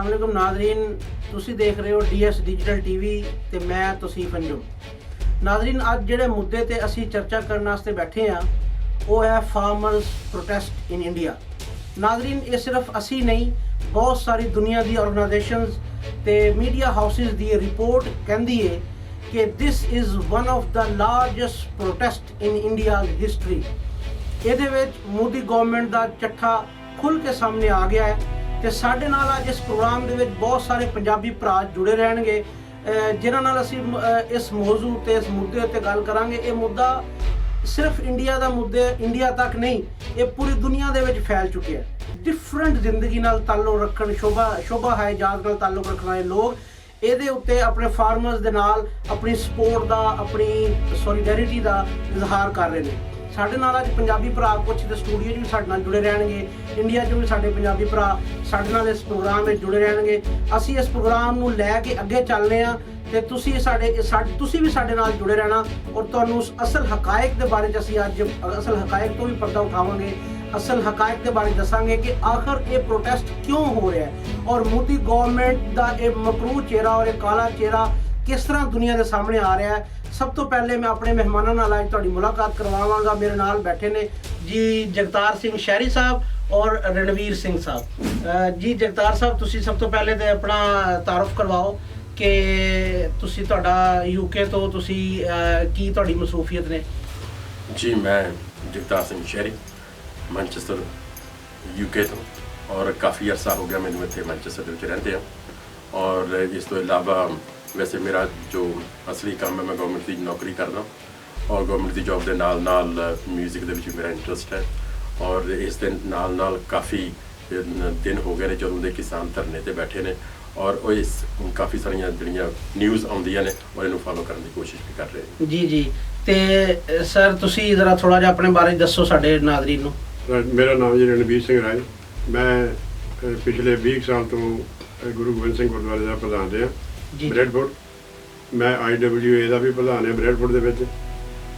अस्सलाम वालेकुम नाज़रीन, तुसी देख रहे हो DS डिजिटल TV ते मैं तौसीफ अंजुम। नाज़रीन, अज जिहड़े मुद्दे ते असी चर्चा करने वास्ते बैठे हैं वो है फार्मर्स प्रोटेस्ट इन इंडिया। नाज़रीन, ये सिर्फ असी नहीं, बहुत सारी दुनिया दी ऑर्गेनाइजेशंस ते मीडिया हाउसिस दी रिपोर्ट कहंदी है कि this is one of the largest protest in India history. ਇਹਦੇ ਵਿੱਚ ਮੋਦੀ ਗਵਰਨਮੈਂਟ ਦਾ ਚੱਠਾ ਖੁੱਲ੍ਹ ਕੇ ਸਾਹਮਣੇ ਆ ਗਿਆ ਹੈ ਤੇ ਸਾਡੇ ਨਾਲ ਅੱਜ ਇਸ ਪ੍ਰੋਗਰਾਮ ਦੇ ਵਿੱਚ ਬਹੁਤ ਸਾਰੇ ਪੰਜਾਬੀ ਭਰਾ ਜੁੜੇ ਰਹਿਣਗੇ ਜਿਨ੍ਹਾਂ ਨਾਲ ਅਸੀਂ ਇਸ ਮੌਜੂ ਤੇ ਇਸ ਮੁੱਦੇ ਉੱਤੇ ਗੱਲ ਕਰਾਂਗੇ। ਇਹ ਮੁੱਦਾ ਸਿਰਫ ਇੰਡੀਆ ਦਾ ਮੁੱਦਾ, ਇੰਡੀਆ ਤੱਕ ਨਹੀਂ, ਇਹ ਪੂਰੀ ਦੁਨੀਆ ਦੇ ਵਿੱਚ ਫੈਲ ਚੁੱਕਿਆ ਹੈ। ਡਿਫਰੈਂਟ ਜ਼ਿੰਦਗੀ ਨਾਲ ਤਾਲੁਕ ਰੱਖਣ, ਸ਼ੋਭਾ ਹੈ ਜਾਤ ਨਾਲ ਤਾਲੁਕ ਰੱਖਣ ਵਾਲੇ ਲੋਕ ਇਹਦੇ ਉੱਤੇ ਆਪਣੇ ਫਾਰਮਰਸ ਦੇ ਨਾਲ ਆਪਣੀ ਸਪੋਰਟ ਦਾ, ਆਪਣੀ ਸੋਲੀਡੈਰਿਟੀ ਦਾ ਇਜ਼ਹਾਰ ਕਰ ਰਹੇ ਨੇ। ਸਾਡੇ ਨਾਲ ਅੱਜ ਪੰਜਾਬੀ ਭਰਾ ਕੁਝ ਦੇ ਸਟੂਡੀਓ 'ਚ ਵੀ ਸਾਡੇ ਨਾਲ ਜੁੜੇ ਰਹਿਣਗੇ, ਇੰਡੀਆ 'ਚ ਵੀ ਸਾਡੇ ਪੰਜਾਬੀ ਭਰਾ ਸਾਡੇ ਨਾਲ ਇਸ ਪ੍ਰੋਗਰਾਮ ਵਿੱਚ ਜੁੜੇ ਰਹਿਣਗੇ। ਅਸੀਂ ਇਸ ਪ੍ਰੋਗਰਾਮ ਨੂੰ ਲੈ ਕੇ ਅੱਗੇ ਚੱਲਦੇ ਹਾਂ ਤੇ ਤੁਸੀਂ ਵੀ ਸਾਡੇ ਨਾਲ ਜੁੜੇ ਰਹਿਣਾ ਔਰ ਤੁਹਾਨੂੰ ਅਸਲ ਹਕਾਇਕ ਦੇ ਬਾਰੇ 'ਚ ਅਸੀਂ ਅੱਜ ਅਸਲ ਹਕਾਇਕ ਤੋਂ ਵੀ ਪਰਦਾ ਉਠਾਵਾਂਗੇ, ਅਸਲ ਹਕਾਇਕ ਦੇ ਬਾਰੇ ਦੱਸਾਂਗੇ ਕਿ ਆਖਰ ਇਹ ਪ੍ਰੋਟੈਸਟ ਕਿਉਂ ਹੋ ਰਿਹਾ ਹੈ ਔਰ ਮੋਦੀ ਗਵਰਨਮੈਂਟ ਦਾ ਇਹ ਮਕਰੂਹ ਚਿਹਰਾ ਔਰ ਇਹ ਕਾਲਾ ਚਿਹਰਾ किस तरह दुनिया के सामने आ रहा है। सब तो पहले मैं अपने मेहमानों नाल आज तुहाडी मुलाकात करवावांगा। मेरे नाल बैठे ने जी जगतार सिंह शहरी साहब और रणवीर सिंह साहब। जी जगतार साहब, तुसी सब तो पहले तो अपना तारुफ करवाओ कि तुसी तुहाडा यूके तो तुसी की तुहाडी मसरूफियत ने। जी मैं जगतार सिंह शहरी मैनचेस्टर यूके तो और काफ़ी अरसा हो गया मैंने इतने मैनचेस्टर में रहते हैं। और इस तो इलावा वैसे मेरा जो असली काम है, मैं गवर्नमेंट की नौकरी करदा और गवर्नमेंट की जॉब के नाल म्यूजिक के मेरा इंटरस्ट है। और इस दिन नाल काफ़ी दिन हो गए ने ਜਦੋਂ ਦੇ किसान धरने ते बैठे ने और वो इस काफ़ी सारिया ਜਿਹੜੀਆਂ न्यूज़ ਆਉਂਦੀਆਂ ਨੇ और ਇਹਨੂੰ फॉलो करने की कोशिश भी कर रहे हैं। जी जी, ਤੇ ਸਰ ਤੁਸੀਂ ਜ਼ਰਾ ਥੋੜਾ ਜਿਹਾ ਆਪਣੇ ਬਾਰੇ ਦੱਸੋ ਸਾਡੇ ਨਾਜ਼ਰੀਨ ਨੂੰ। ਮੇਰਾ ਨਾਮ ਜੀ ਰਣਵੀਰ ਸਿੰਘ ਰਾਏ। ਮੈਂ ਪਿਛਲੇ 20 ਸਾਲ ਤੋਂ ਗੁਰੂ ਗੋਬਿੰਦ ਸਿੰਘ ਗੁਰਦੁਆਰੇ ਦਾ ਪ੍ਰਧਾਨ ਰਿਹਾ ਬਰੈਡਫੋਰਡ। ਮੈਂ IWA ਦਾ ਵੀ ਪ੍ਰਧਾਨ ਹਾਂ ਬਰੈਡਫੋਰਡ ਦੇ ਵਿੱਚ।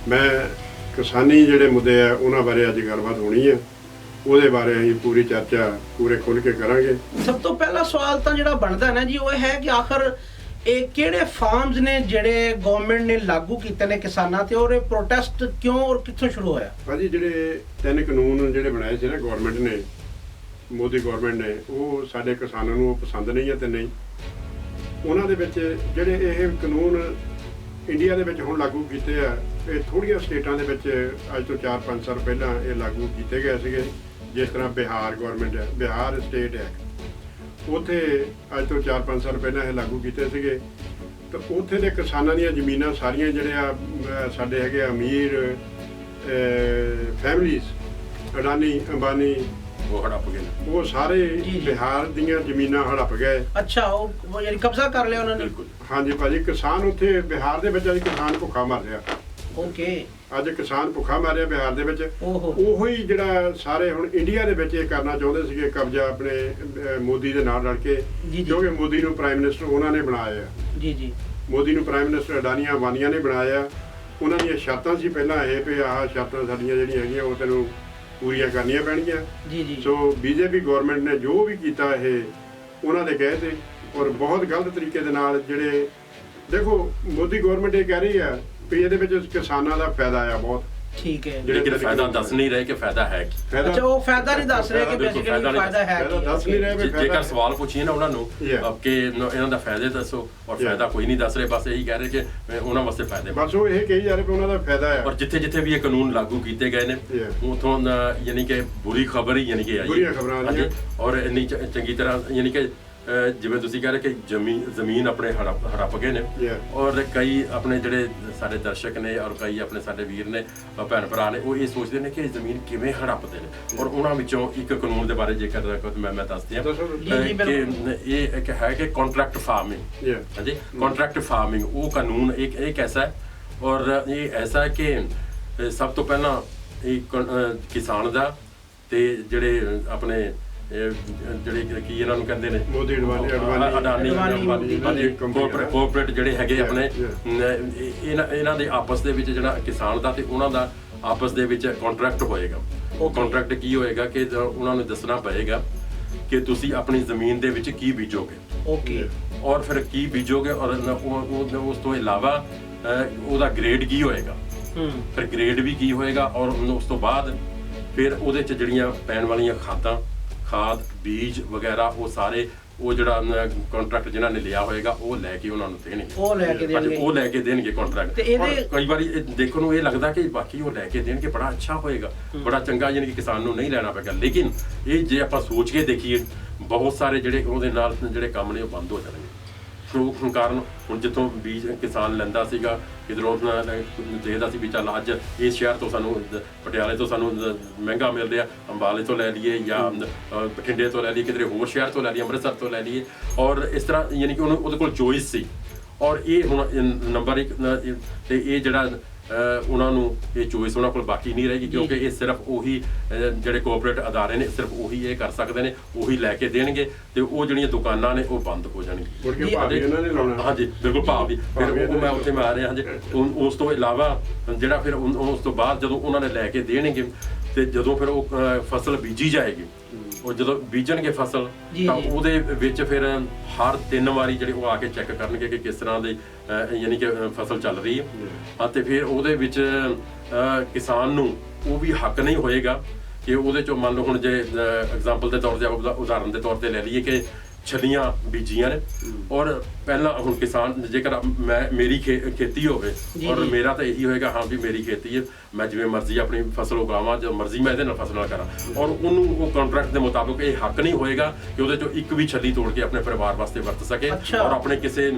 ਮੈਂ ਕਿਸਾਨੀ ਜਿਹੜੇ ਮੁੱਦੇ ਆ ਉਹਨਾਂ ਬਾਰੇ ਅੱਜ ਗੱਲਬਾਤ ਹੋਣੀ ਹੈ, ਉਹਦੇ ਬਾਰੇ ਅਸੀਂ ਪੂਰੀ ਚਰਚਾ ਪੂਰੇ ਖੁੱਲ੍ਹ ਕੇ ਕਰਾਂਗੇ। ਸਭ ਤੋਂ ਪਹਿਲਾ ਸਵਾਲ ਤਾਂ ਜਿਹੜਾ ਬਣਦਾ ਨਾ ਜੀ ਉਹ ਹੈ ਕਿ ਆਖਰ ਇਹ ਕਿਹੜੇ ਫਾਰਮਸ ਨੇ ਜਿਹੜੇ ਗਵਰਨਮੈਂਟ ਨੇ ਲਾਗੂ ਕੀਤੇ ਨੇ ਕਿਸਾਨਾਂ ਤੇ, ਔਰ ਇਹ ਪ੍ਰੋਟੈਸਟ ਕਿਉਂ ਔਰ ਕਿੱਥੋਂ ਸ਼ੁਰੂ ਹੋਇਆ? ਭਾਜੀ ਜਿਹੜੇ 3 ਕਾਨੂੰਨ ਜਿਹੜੇ ਬਣਾਏ ਸੀ ਨਾ ਗਵਰਨਮੈਂਟ ਨੇ, ਮੋਦੀ ਗਵਰਨਮੈਂਟ ਨੇ, ਉਹ ਸਾਡੇ ਕਿਸਾਨਾਂ ਨੂੰ ਪਸੰਦ ਨਹੀਂ ਹੈ ਤੇ ਨਹੀਂ ਉਹਨਾਂ ਦੇ ਵਿੱਚ ਜਿਹੜੇ ਇਹ ਕਾਨੂੰਨ ਇੰਡੀਆ ਦੇ ਵਿੱਚ ਹੁਣ ਲਾਗੂ ਕੀਤੇ ਆ, ਇਹ ਥੋੜ੍ਹੀਆਂ ਸਟੇਟਾਂ ਦੇ ਵਿੱਚ ਅੱਜ ਤੋਂ 4-5 ਸਾਲ ਪਹਿਲਾਂ ਇਹ ਲਾਗੂ ਕੀਤੇ ਗਏ ਸੀਗੇ। ਜਿਸ ਤਰ੍ਹਾਂ ਬਿਹਾਰ ਗਵਰਨਮੈਂਟ ਹੈ, ਬਿਹਾਰ ਸਟੇਟ ਐਕਟ, ਉੱਥੇ ਅੱਜ ਤੋਂ 4-5 ਸਾਲ ਪਹਿਲਾਂ ਇਹ ਲਾਗੂ ਕੀਤੇ ਸੀਗੇ। ਤਾਂ ਉੱਥੇ ਦੇ ਕਿਸਾਨਾਂ ਦੀਆਂ ਜ਼ਮੀਨਾਂ ਸਾਰੀਆਂ ਜਿਹੜੇ ਆ ਸਾਡੇ ਹੈਗੇ ਅਮੀਰ ਫੈਮਲੀਜ਼, ਅਡਾਨੀ ਅੰਬਾਨੀ, ਉਹ ਹੜਪ ਗਏ, ਉਹ ਸਾਰੇ ਬਿਹਾਰ ਦੀਆਂ ਜ਼ਮੀਨਾਂ ਹੜਪ ਗਏ। ਅੱਛਾ, ਉਹ ਯਾਨੀ ਕਬਜ਼ਾ ਕਰ ਲਿਆ ਉਹਨਾਂ ਨੇ। ਬਿਲਕੁਲ, ਹਾਂਜੀ ਭਾਜੀ। ਕਿਸਾਨ ਉੱਥੇ ਬਿਹਾਰ ਦੇ ਵਿੱਚ ਅੱਜ ਕਿਸਾਨ ਭੁੱਖਾ ਮਰ ਰਿਹਾ। ਓਕੇ, ਅੱਜ ਕਿਸਾਨ ਭੁੱਖਾ ਮਰ ਰਿਹਾ ਬਿਹਾਰ ਦੇ ਵਿੱਚ। ਉਹੋ ਹੀ ਜਿਹੜਾ ਸਾਰੇ ਹੁਣ ਇੰਡੀਆ ਦੇ ਵਿੱਚ ਇਹ ਕਰਨਾ ਚਾਹੁੰਦੇ ਸੀਗੇ ਕਬਜ਼ਾ ਆਪਣੇ ਮੋਦੀ ਦੇ ਨਾਲ ਰਲ ਕੇ, ਕਿਉਂਕਿ ਮੋਦੀ ਨੂੰ ਪ੍ਰਾਈਮ ਮਿਨਿਸਟਰ ਉਹਨਾਂ ਨੇ ਬਣਾਇਆ। ਜੀ ਜੀ, ਮੋਦੀ ਨੂੰ ਪ੍ਰਾਈਮ ਮਿਨਿਸਟਰ ਅਡਾਨੀਆਂ ਅੰਬਾਨੀਆਂ ਨੇ ਬਣਾਇਆ। ਉਹਨਾਂ ਦੀਆਂ ਸ਼ਰਤਾਂ ਸੀ ਪਹਿਲਾਂ ਇਹ ਵੀ ਆਹ ਸ਼ਰਤਾਂ ਸਾਡੀਆਂ ਜਿਹੜੀਆਂ ਹੈਗੀਆਂ ਉਹ ਤੈਨੂੰ ਪੂਰੀਆਂ ਕਰਨੀਆਂ ਪੈਣਗੀਆਂ। ਜੀ ਜੀ। ਸੋ BJP ਗਵਰਨਮੈਂਟ ਨੇ ਜੋ ਵੀ ਕੀਤਾ ਇਹ ਉਹਨਾਂ ਦੇ ਕਹੇ ਤੇ ਔਰ ਬਹੁਤ ਗਲਤ ਤਰੀਕੇ ਦੇ ਨਾਲ ਜਿਹੜੇ ਦੇਖੋ ਮੋਦੀ ਗਵਰਨਮੈਂਟ ਇਹ ਕਹਿ ਰਹੀ ਆ ਵੀ ਇਹਦੇ ਵਿੱਚ ਕਿਸਾਨਾਂ ਦਾ ਫਾਇਦਾ ਆ ਬਹੁਤ। ਠੀਕ ਹੈ, ਲੇਕਿਨ ਫਾਇਦਾ ਦੱਸ ਨਹੀਂ ਰਹੇ ਕਿ ਫਾਇਦਾ ਹੈ ਕੀ। ਅੱਛਾ, ਉਹ ਫਾਇਦਾ ਨਹੀਂ ਦੱਸ ਰਹੇ ਕਿ ਬੇਸਿਕਲੀ ਫਾਇਦਾ ਹੈ ਕੀ। ਦੱਸ ਨਹੀਂ ਰਹੇ। ਜੇਕਰ ਸਵਾਲ ਪੁੱਛੀਏ ਨਾ ਉਹਨਾਂ ਨੂੰ ਕਿ ਇਹਨਾਂ ਦਾ ਫਾਇਦੇ ਦੱਸੋ ਔਰ ਫਾਇਦਾ ਕੋਈ ਨਹੀਂ ਦੱਸ ਰਹੇ, ਬਸ ਇਹੀ ਕਹਿ ਰਹੇ ਕਿ ਉਹਨਾਂ ਵਾਸਤੇ ਫਾਇਦੇ, ਬਸ ਉਹ ਇਹ ਕਹੀ ਜਾ ਰਹੇ ਕਿ ਉਹਨਾਂ ਦਾ ਫਾਇਦਾ ਹੈ। ਔਰ ਜਿੱਥੇ ਜਿੱਥੇ ਵੀ ਇਹ ਕਾਨੂੰਨ ਲਾਗੂ ਕੀਤੇ ਗਏ ਨੇ ਉਥੋਂ ਯਾਨੀ ਕਿ ਬੁਰੀ ਖਬਰ ਹੀ ਯਾਨੀ ਕਿ ਆਈ। ਬੁਰੀਆਂ ਖਬਰਾਂ ਆਈਆਂ ਔਰ ਇੰਨੀ ਚੰਗੀ ਤਰ੍ਹਾਂ ਯਾਨੀ ਕਿ ਜਿਵੇਂ ਤੁਸੀਂ ਕਹਿ ਰਹੇ ਕਿ ਜ਼ਮੀਨ ਆਪਣੇ ਹੜਪ ਗਏ ਨੇ। ਔਰ ਕਈ ਆਪਣੇ ਜਿਹੜੇ ਸਾਡੇ ਦਰਸ਼ਕ ਨੇ ਔਰ ਕਈ ਆਪਣੇ ਸਾਡੇ ਵੀਰ ਨੇ, ਭੈਣ ਭਰਾ ਨੇ, ਉਹ ਇਹ ਸੋਚਦੇ ਨੇ ਕਿ ਇਹ ਜ਼ਮੀਨ ਕਿਵੇਂ ਹੜਪਦੇ ਨੇ। ਔਰ ਉਹਨਾਂ ਵਿੱਚੋਂ ਇੱਕ ਕਾਨੂੰਨ ਦੇ ਬਾਰੇ ਜੇਕਰ ਮੈਂ ਦੱਸਦੀ ਹਾਂ ਕਿ ਇਹ ਇੱਕ ਹੈ ਕਿ ਕੰਟਰੈਕਟ ਫਾਰਮਿੰਗ। ਹਾਂਜੀ, ਕੰਟਰੈਕਟ ਫਾਰਮਿੰਗ ਉਹ ਕਾਨੂੰਨ ਇੱਕ ਐਸਾ ਹੈ ਔਰ ਇਹ ਐਸਾ ਹੈ ਕਿ ਸਭ ਤੋਂ ਪਹਿਲਾਂ ਇਹ ਕਿਸਾਨ ਦਾ ਤੇ ਜਿਹੜੇ ਆਪਣੇ ਜਿਹੜੇ ਕੀ ਇਹਨਾਂ ਨੂੰ ਕਹਿੰਦੇ ਨੇ ਮੋਦੀ ਅਡਾਨੀ ਕੋਆਪਰੇਟ ਜਿਹੜੇ ਹੈਗੇ ਆਪਣੇ, ਇਹਨਾਂ ਦੇ ਆਪਸ ਦੇ ਵਿੱਚ ਜਿਹੜਾ ਕਿਸਾਨ ਦਾ ਤੇ ਉਹਨਾਂ ਦਾ ਆਪਸ ਦੇ ਵਿੱਚ ਕੰਟਰੈਕਟ ਹੋਏਗਾ। ਉਹ ਕੰਟਰੈਕਟ ਕੀ ਹੋਏਗਾ ਕਿ ਉਹਨਾਂ ਨੂੰ ਦੱਸਣਾ ਪਏਗਾ ਕਿ ਤੁਸੀਂ ਆਪਣੀ ਜ਼ਮੀਨ ਦੇ ਵਿੱਚ ਕੀ ਬੀਜੋਗੇ। ਓਕੇ। ਔਰ ਫਿਰ ਕੀ ਬੀਜੋਗੇ ਔਰ ਉਸ ਤੋਂ ਇਲਾਵਾ ਉਹਦਾ ਗ੍ਰੇਡ ਕੀ ਹੋਏਗਾ, ਫਿਰ ਗ੍ਰੇਡ ਵੀ ਕੀ ਹੋਏਗਾ, ਔਰ ਉਸ ਤੋਂ ਬਾਅਦ ਫਿਰ ਉਹਦੇ 'ਚ ਜਿਹੜੀਆਂ ਪੈਣ ਵਾਲੀਆਂ ਖਾਦ ਬੀਜ ਵਗੈਰਾ ਉਹ ਸਾਰੇ ਉਹ ਜਿਹੜਾ ਕੰਟਰੈਕਟ ਜਿਨ੍ਹਾਂ ਨੇ ਲਿਆ ਹੋਏਗਾ ਉਹ ਲੈ ਕੇ ਉਹਨਾਂ ਨੂੰ ਦੇਣਗੇ। ਉਹ ਲੈ ਕੇ ਦੇਣਗੇ ਕੰਟਰੈਕਟ। ਕਈ ਵਾਰੀ ਦੇਖਣ ਨੂੰ ਇਹ ਲੱਗਦਾ ਕਿ ਬਾਕੀ ਉਹ ਲੈ ਕੇ ਦੇਣਗੇ ਬੜਾ ਅੱਛਾ ਹੋਏਗਾ, ਬੜਾ ਚੰਗਾ, ਯਾਨੀ ਕਿ ਕਿਸਾਨ ਨੂੰ ਨਹੀਂ ਲੈਣਾ ਪਏਗਾ। ਲੇਕਿਨ ਇਹ ਜੇ ਆਪਾਂ ਸੋਚ ਕੇ ਦੇਖੀਏ ਬਹੁਤ ਸਾਰੇ ਜਿਹੜੇ ਉਹਦੇ ਨਾਲ ਜਿਹੜੇ ਕੰਮ ਨੇ ਉਹ ਬੰਦ ਹੋ ਜਾਣਗੇ। ਕਿਉਂ ਕਾਰਨ ਹੁਣ ਜਿੱਥੋਂ ਬੀਜ ਕਿਸਾਨ ਲੈਂਦਾ ਸੀਗਾ ਕਿਧਰੋਂ ਦੇਖਦਾ ਸੀ ਵੀ ਚੱਲ ਅੱਜ ਇਸ ਸ਼ਹਿਰ ਤੋਂ ਸਾਨੂੰ ਪਟਿਆਲੇ ਤੋਂ ਸਾਨੂੰ ਮਹਿੰਗਾ ਮਿਲ ਰਿਹਾ, ਅੰਬਾਲੇ ਤੋਂ ਲੈ ਲਈਏ ਜਾਂ ਬਠਿੰਡੇ ਤੋਂ ਲੈ ਲਈਏ, ਕਿਧਰੇ ਹੋਰ ਸ਼ਹਿਰ ਤੋਂ ਲੈ ਲਈਏ, ਅੰਮ੍ਰਿਤਸਰ ਤੋਂ ਲੈ ਲਈਏ, ਔਰ ਇਸ ਤਰ੍ਹਾਂ ਯਾਨੀ ਕਿ ਉਹਦੇ ਕੋਲ ਚੋਇਸ ਸੀ। ਔਰ ਇਹ ਹੁਣ ਨੰਬਰ 1 ਤੇ ਇਹ ਜਿਹੜਾ ਉਹਨਾਂ ਨੂੰ ਇਹ ਚੋਇਸ ਉਹਨਾਂ ਕੋਲ ਬਾਕੀ ਨਹੀਂ ਰਹੇਗੀ, ਕਿਉਂਕਿ ਇਹ ਸਿਰਫ ਉਹੀ ਜਿਹੜੇ ਕੋਆਪਰੇਟ ਅਦਾਰੇ ਨੇ ਸਿਰਫ ਉਹੀ ਇਹ ਕਰ ਸਕਦੇ ਨੇ, ਉਹੀ ਲੈ ਕੇ ਦੇਣਗੇ ਤੇ ਉਹ ਜਿਹੜੀਆਂ ਦੁਕਾਨਾਂ ਨੇ ਉਹ ਬੰਦ ਹੋ ਜਾਣਗੀਆਂ। ਹਾਂਜੀ ਬਿਲਕੁਲ, ਭਾਵ ਵੀ ਫਿਰ ਉਹ ਮੈਂ ਉੱਥੇ ਮੈਂ ਆ ਰਿਹਾ। ਹਾਂਜੀ, ਉਸ ਤੋਂ ਇਲਾਵਾ ਜਿਹੜਾ ਫਿਰ ਉਸ ਤੋਂ ਬਾਅਦ ਜਦੋਂ ਉਹਨਾਂ ਨੇ ਲੈ ਕੇ ਦੇਣਗੇ ਤੇ ਜਦੋਂ ਫਿਰ ਉਹ ਫਸਲ ਬੀਜੀ ਜਾਏਗੀ, ਉਹ ਜਦੋਂ ਬੀਜਣਗੇ ਫਸਲ ਤਾਂ ਉਹਦੇ ਵਿੱਚ ਫਿਰ ਹਰ 3 ਵਾਰੀ ਜਿਹੜੇ ਉਹ ਆ ਕੇ ਚੈੱਕ ਕਰਨਗੇ ਕਿ ਕਿਸ ਤਰ੍ਹਾਂ ਦੇ ਯਾਨੀ ਕਿ ਫਸਲ ਚੱਲ ਰਹੀ ਹੈ। ਅਤੇ ਫਿਰ ਉਹਦੇ ਵਿੱਚ ਕਿਸਾਨ ਨੂੰ ਉਹ ਵੀ ਹੱਕ ਨਹੀਂ ਹੋਏਗਾ ਕਿ ਉਹਦੇ ਚੋਂ ਮੰਨ ਲਓ ਹੁਣ ਜੇ ਐਗਜ਼ਾਮਪਲ ਦੇ ਤੌਰ ਤੇ ਉਦਾਹਰਨ ਦੇ ਤੌਰ ਤੇ ਲੈ ਲਈਏ ਕਿ ਛੱਲੀਆਂ ਬੀਜੀਆਂ ਨੇ ਔਰ ਪਹਿਲਾਂ ਹੁਣ ਕਿਸਾਨ ਜੇਕਰ ਮੇਰੀ ਖੇਤੀ ਹੋਵੇ ਔਰ ਮੇਰਾ ਤਾਂ ਇਹੀ ਹੋਏਗਾ ਹਾਂ ਵੀ ਮੇਰੀ ਖੇਤੀ ਹੈ, ਮੈਂ ਜਿਵੇਂ ਮਰਜ਼ੀ ਆਪਣੀ ਫਸਲ ਉਗਾਵਾਂ, ਜੋ ਮਰਜ਼ੀ ਮੈਂ ਇਹਦੇ ਨਾਲ ਫਸਲ ਨਾਲ ਕਰਾਂ, ਔਰ ਉਹਨੂੰ ਉਹ ਕੰਟਰੈਕਟ ਦੇ ਮੁਤਾਬਕ ਇਹ ਹੱਕ ਨਹੀਂ ਹੋਏਗਾ ਕਿ ਉਹਦੇ ਚੋਂ ਇੱਕ ਵੀ ਛੱਲੀ ਤੋੜ ਕੇ ਆਪਣੇ ਪਰਿਵਾਰ ਵਾਸਤੇ ਵਰਤ ਸਕੇ ਔਰ ਆਪਣੇ ਕਿਸੇ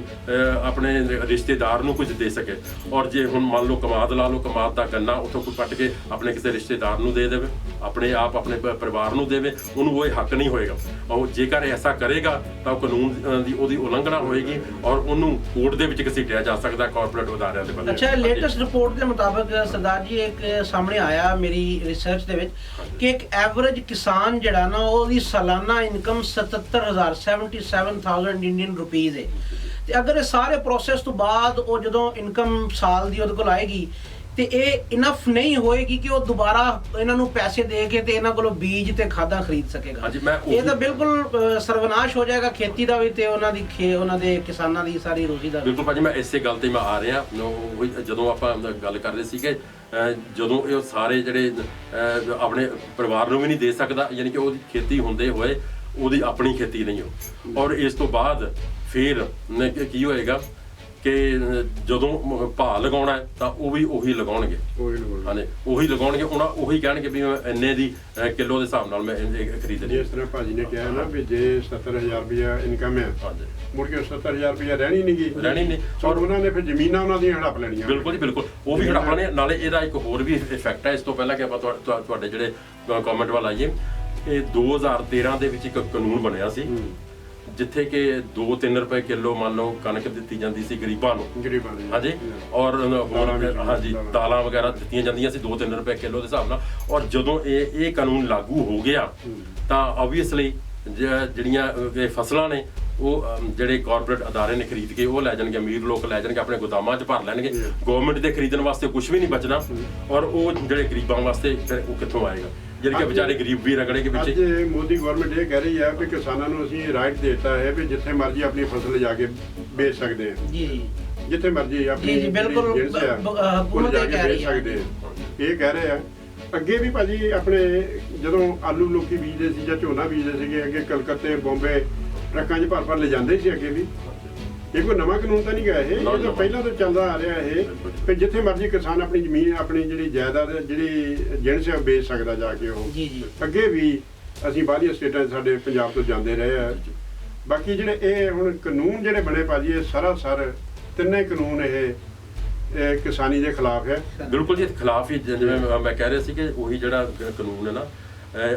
ਆਪਣੇ ਰਿਸ਼ਤੇਦਾਰ ਨੂੰ ਕੁਝ ਦੇ ਸਕੇ। ਔਰ ਜੇ ਹੁਣ ਮੰਨ ਲਓ ਕਮਾਦ ਲਾ ਲਓ, ਕਮਾਦ ਦਾ ਗੰਨਾ ਉੱਥੋਂ ਕੋਈ ਕੱਟ ਕੇ ਆਪਣੇ ਕਿਸੇ ਰਿਸ਼ਤੇਦਾਰ ਨੂੰ ਦੇ ਦੇਵੇ, ਆਪਣੇ ਆਪ ਆਪਣੇ ਪਰਿਵਾਰ ਨੂੰ ਦੇਵੇ, ਉਹਨੂੰ ਉਹ ਹੱਕ ਨਹੀਂ ਹੋਏਗਾ। ਔਰ ਜੇਕਰ ਐਸਾ ਕਰੇਗਾ ਤਾਂ ਕਾਨੂੰਨ ਦੀ ਉਹਦੀ ਉਲੰਘਣਾ ਹੋਏਗੀ ਔਰ ਉਹਨੂੰ ਕੋਰਟ ਦੇ ਵਿੱਚ ਘਸੀਟਿਆ ਜਾ ਸਕਦਾ ਕਾਰਪੋਰੇਟ ਅਦਾਰਿਆਂ ਦੇ ਵੱਲੋਂ। ਅੱਛਾ, ਲੇਟੈਸਟ ਰਿਪੋਰਟ ਦੇ ਮੁਤਾਬਕ ਸਰਦਾਰ ਜੀ ਇੱਕ ਸਾਹਮਣੇ ਆਇਆ ਮੇਰੀ ਰਿਸਰਚ ਦੇ ਵਿੱਚ ਕਿ ਇੱਕ ਐਵਰੇਜ ਕਿਸਾਨ ਜਿਹੜਾ ਨਾ ਉਹਦੀ ਸਾਲਾਨਾ ਇਨਕਮ 77,000 ਇੰਡੀਅਨ ਰੁਪੀਜ਼ ਹੈ। ਤੇ ਅਗਰ ਇਹ ਸਾਰੇ ਪ੍ਰੋਸੈਸ ਤੋਂ ਬਾਅਦ ਉਹ ਜਦੋਂ ਇਨਕਮ ਸਾਲ ਦੀ ਉਹਦੇ ਕੋਲ ਆਏਗੀ ਤੇ ਇਹ ਇਨਫ ਨਹੀਂ ਹੋਏਗੀ ਕਿ ਉਹ ਦੁਬਾਰਾ ਇਹਨਾਂ ਨੂੰ ਪੈਸੇ ਦੇ ਕੇ ਤੇ ਇਹਨਾਂ ਕੋਲੋਂ ਬੀਜ ਤੇ ਖਾਦਾਂ ਖਰੀਦ ਸਕੇਗਾ। ਇਹ ਤਾਂ ਬਿਲਕੁਲ ਸਰਵਨਾਸ਼ ਹੋ ਜਾਏਗਾ ਖੇਤੀ ਦਾ ਵੀ ਤੇ ਉਹਨਾਂ ਦੇ ਕਿਸਾਨਾਂ ਦੀ ਸਾਰੀ ਰੋਜ਼ੀ ਦਾ। ਬਿਲਕੁਲ ਭਾਜੀ, ਮੈਂ ਇਸੇ ਗੱਲ ਤੇ ਮੈਂ ਆ ਰਿਹਾ। ਜਦੋਂ ਆਪਾਂ ਗੱਲ ਕਰ ਰਹੇ ਸੀਗੇ ਜਦੋਂ ਇਹ ਸਾਰੇ ਜਿਹੜੇ ਆਪਣੇ ਪਰਿਵਾਰ ਨੂੰ ਵੀ ਨਹੀਂ ਦੇ ਸਕਦਾ, ਯਾਨੀ ਕਿ ਉਹਦੀ ਖੇਤੀ ਹੁੰਦੇ ਹੋਏ ਉਹਦੀ ਆਪਣੀ ਖੇਤੀ ਨਹੀਂ ਹੋ, ਔਰ ਇਸ ਤੋਂ ਬਾਅਦ ਫਿਰ ਕੀ ਹੋਏਗਾ ਕਿ ਜਦੋਂ ਭਾਅ ਲਗਾਉਣਾ ਤਾਂ ਉਹ ਵੀ ਉਹੀ ਲਗਾਉਣਗੇ, ਹਾਂਜੀ ਉਹੀ ਲਗਾਉਣਗੇ। ਉਹਨਾਂ ਉਹੀ ਕਹਿਣਗੇ ਵੀ ਮੈਂ ਇੰਨੇ ਦੀ ਕਿਲੋ ਦੇ ਹਿਸਾਬ ਨਾਲ ਮੈਂ ਖਰੀਦਣੀ। ਜਿਸ ਤਰ੍ਹਾਂ ਭਾਜੀ ਨੇ ਕਿਹਾ ਨਾ ਵੀ ਜੇ 70,000 ਰੁਪਇਆ ਇਨਕਮ ਹੈ, ਮੁੜ ਕੇ 70,000 ਰੁਪਇਆ ਰਹਿਣੀ ਨਹੀਂ, ਔਰ ਉਹਨਾਂ ਨੇ ਫਿਰ ਜ਼ਮੀਨਾਂ ਉਹਨਾਂ ਦੀਆਂ ਹੜਪ ਲੈਣੀਆਂ। ਬਿਲਕੁਲ ਜੀ ਬਿਲਕੁਲ, ਉਹ ਵੀ ਹੜਪ ਲੈਣੇ। ਨਾਲੇ ਇਹਦਾ ਇੱਕ ਹੋਰ ਵੀ ਇਫੈਕਟ ਹੈ ਇਸ ਤੋਂ ਪਹਿਲਾਂ ਕਿ ਆਪਾਂ ਤੁਹਾਡੇ ਜਿਹੜੇ ਕਮੈਂਟ ਵੱਲ ਆਈਏ। ਇਹ 2013 ਦੇ ਵਿੱਚ ਇੱਕ ਕਾਨੂੰਨ ਬਣਿਆ ਸੀ ਜਿੱਥੇ ਕਿ 2-3 ਰੁਪਏ ਕਿਲੋ ਮੰਨ ਲਓ ਕਣਕ ਦਿੱਤੀ ਜਾਂਦੀ ਸੀ ਗਰੀਬਾਂ ਨੂੰ, ਹਾਂਜੀ, ਔਰ ਹਾਂਜੀ ਦਾਲਾਂ ਵਗੈਰਾ ਦਿੱਤੀਆਂ ਜਾਂਦੀਆਂ ਸੀ 2-3 ਰੁਪਏ ਕਿਲੋ ਦੇ ਹਿਸਾਬ ਨਾਲ। ਔਰ ਜਦੋਂ ਇਹ ਕਾਨੂੰਨ ਲਾਗੂ ਹੋ ਗਿਆ ਤਾਂ ਆਬਵੀਅਸਲੀ ਜਿਹੜੀਆਂ ਫਸਲਾਂ ਨੇ ਉਹ ਜਿਹੜੇ ਕਾਰਪੋਰੇਟ ਅਦਾਰੇ ਨੇ ਖਰੀਦ ਕੇ ਉਹ ਲੈ ਜਾਣਗੇ, ਅਮੀਰ ਲੋਕ ਲੈ ਜਾਣਗੇ, ਆਪਣੇ ਗੋਦਾਮਾਂ 'ਚ ਭਰ ਲੈਣਗੇ। ਗਵਰਨਮੈਂਟ ਦੇ ਖਰੀਦਣ ਵਾਸਤੇ ਕੁਝ ਵੀ ਨਹੀਂ ਬਚਣਾ ਔਰ ਉਹ ਜਿਹੜੇ ਗਰੀਬਾਂ ਵਾਸਤੇ ਫਿਰ ਉਹ ਕਿੱਥੋਂ ਆਏਗਾ, ਜਿਹੜੇ ਕਿ ਵਿਚਾਰੇ ਗਰੀਬ ਵੀ ਰਗੜੇ ਕੇ ਵਿੱਚ। ਅੱਜ ਮੋਦੀ ਗਵਰਨਮੈਂਟ ਇਹ ਕਹਿ ਰਹੀ ਹੈ ਕਿ ਕਿਸਾਨਾਂ ਨੂੰ ਅਸੀਂ ਰਾਈਟ ਦੇਤਾ ਹੈ ਵੀ ਜਿੱਥੇ ਮਰਜ਼ੀ ਆਪਣੀ ਫਸਲ ਜਾ ਕੇ ਵੇਚ ਸਕਦੇ ਹਾਂ। ਜੀ, ਜਿੱਥੇ ਮਰਜ਼ੀ ਆਪਣੀ ਬਿਲਕੁਲ ਹਕੂਮਤ ਜਾ ਕੇ ਵੇਚ ਸਕਦੇ ਹਾਂ, ਇਹ ਕਹਿ ਰਹੇ ਆ। ਅੱਗੇ ਵੀ ਭਾਜੀ ਆਪਣੇ ਜਦੋਂ ਆਲੂ ਲੋਕੀ ਬੀਜਦੇ ਸੀ ਜਾਂ ਝੋਨਾ ਬੀਜਦੇ ਸੀਗੇ, ਅੱਗੇ ਕਲਕੱਤੇ ਬੰਬੇ ਟਰੱਕਾਂ 'ਚ ਭਰ ਲੈ ਜਾਂਦੇ ਸੀ। ਅੱਗੇ ਵੀ ਇਹ ਕੋਈ ਨਵਾਂ ਕਾਨੂੰਨ ਤਾਂ ਨਹੀਂ ਗਿਆ, ਇਹ ਤਾਂ ਪਹਿਲਾਂ ਤੋਂ ਚੱਲਦਾ ਆ ਰਿਹਾ। ਇਹ ਕਿ ਜਿੱਥੇ ਮਰਜ਼ੀ ਕਿਸਾਨ ਆਪਣੀ ਜ਼ਮੀਨ ਆਪਣੀ ਜਿਹੜੀ ਜਾਇਦਾਦ ਜਿਹੜੀ ਜਿਣਸ ਹੈ ਵੇਚ ਸਕਦਾ ਜਾ ਕੇ। ਉਹ ਅੱਗੇ ਵੀ ਅਸੀਂ ਬਾਹਰਲੀਆਂ ਸਟੇਟਾਂ 'ਚ ਸਾਡੇ ਪੰਜਾਬ ਤੋਂ ਜਾਂਦੇ ਰਹੇ ਆ। ਬਾਕੀ ਜਿਹੜੇ ਇਹ ਹੁਣ ਕਾਨੂੰਨ ਜਿਹੜੇ ਬਣੇ ਭਾਜੀ, ਇਹ ਸਰਾਸਰ ਤਿੰਨੇ ਕਾਨੂੰਨ ਇਹ ਕਿਸਾਨੀ ਦੇ ਖਿਲਾਫ ਹੈ। ਬਿਲਕੁਲ ਜੀ, ਖਿਲਾਫ ਹੀ। ਜਿਵੇਂ ਮੈਂ ਕਹਿ ਰਿਹਾ ਸੀ ਕਿ ਉਹੀ ਜਿਹੜਾ ਕਾਨੂੰਨ ਹੈ ਨਾ,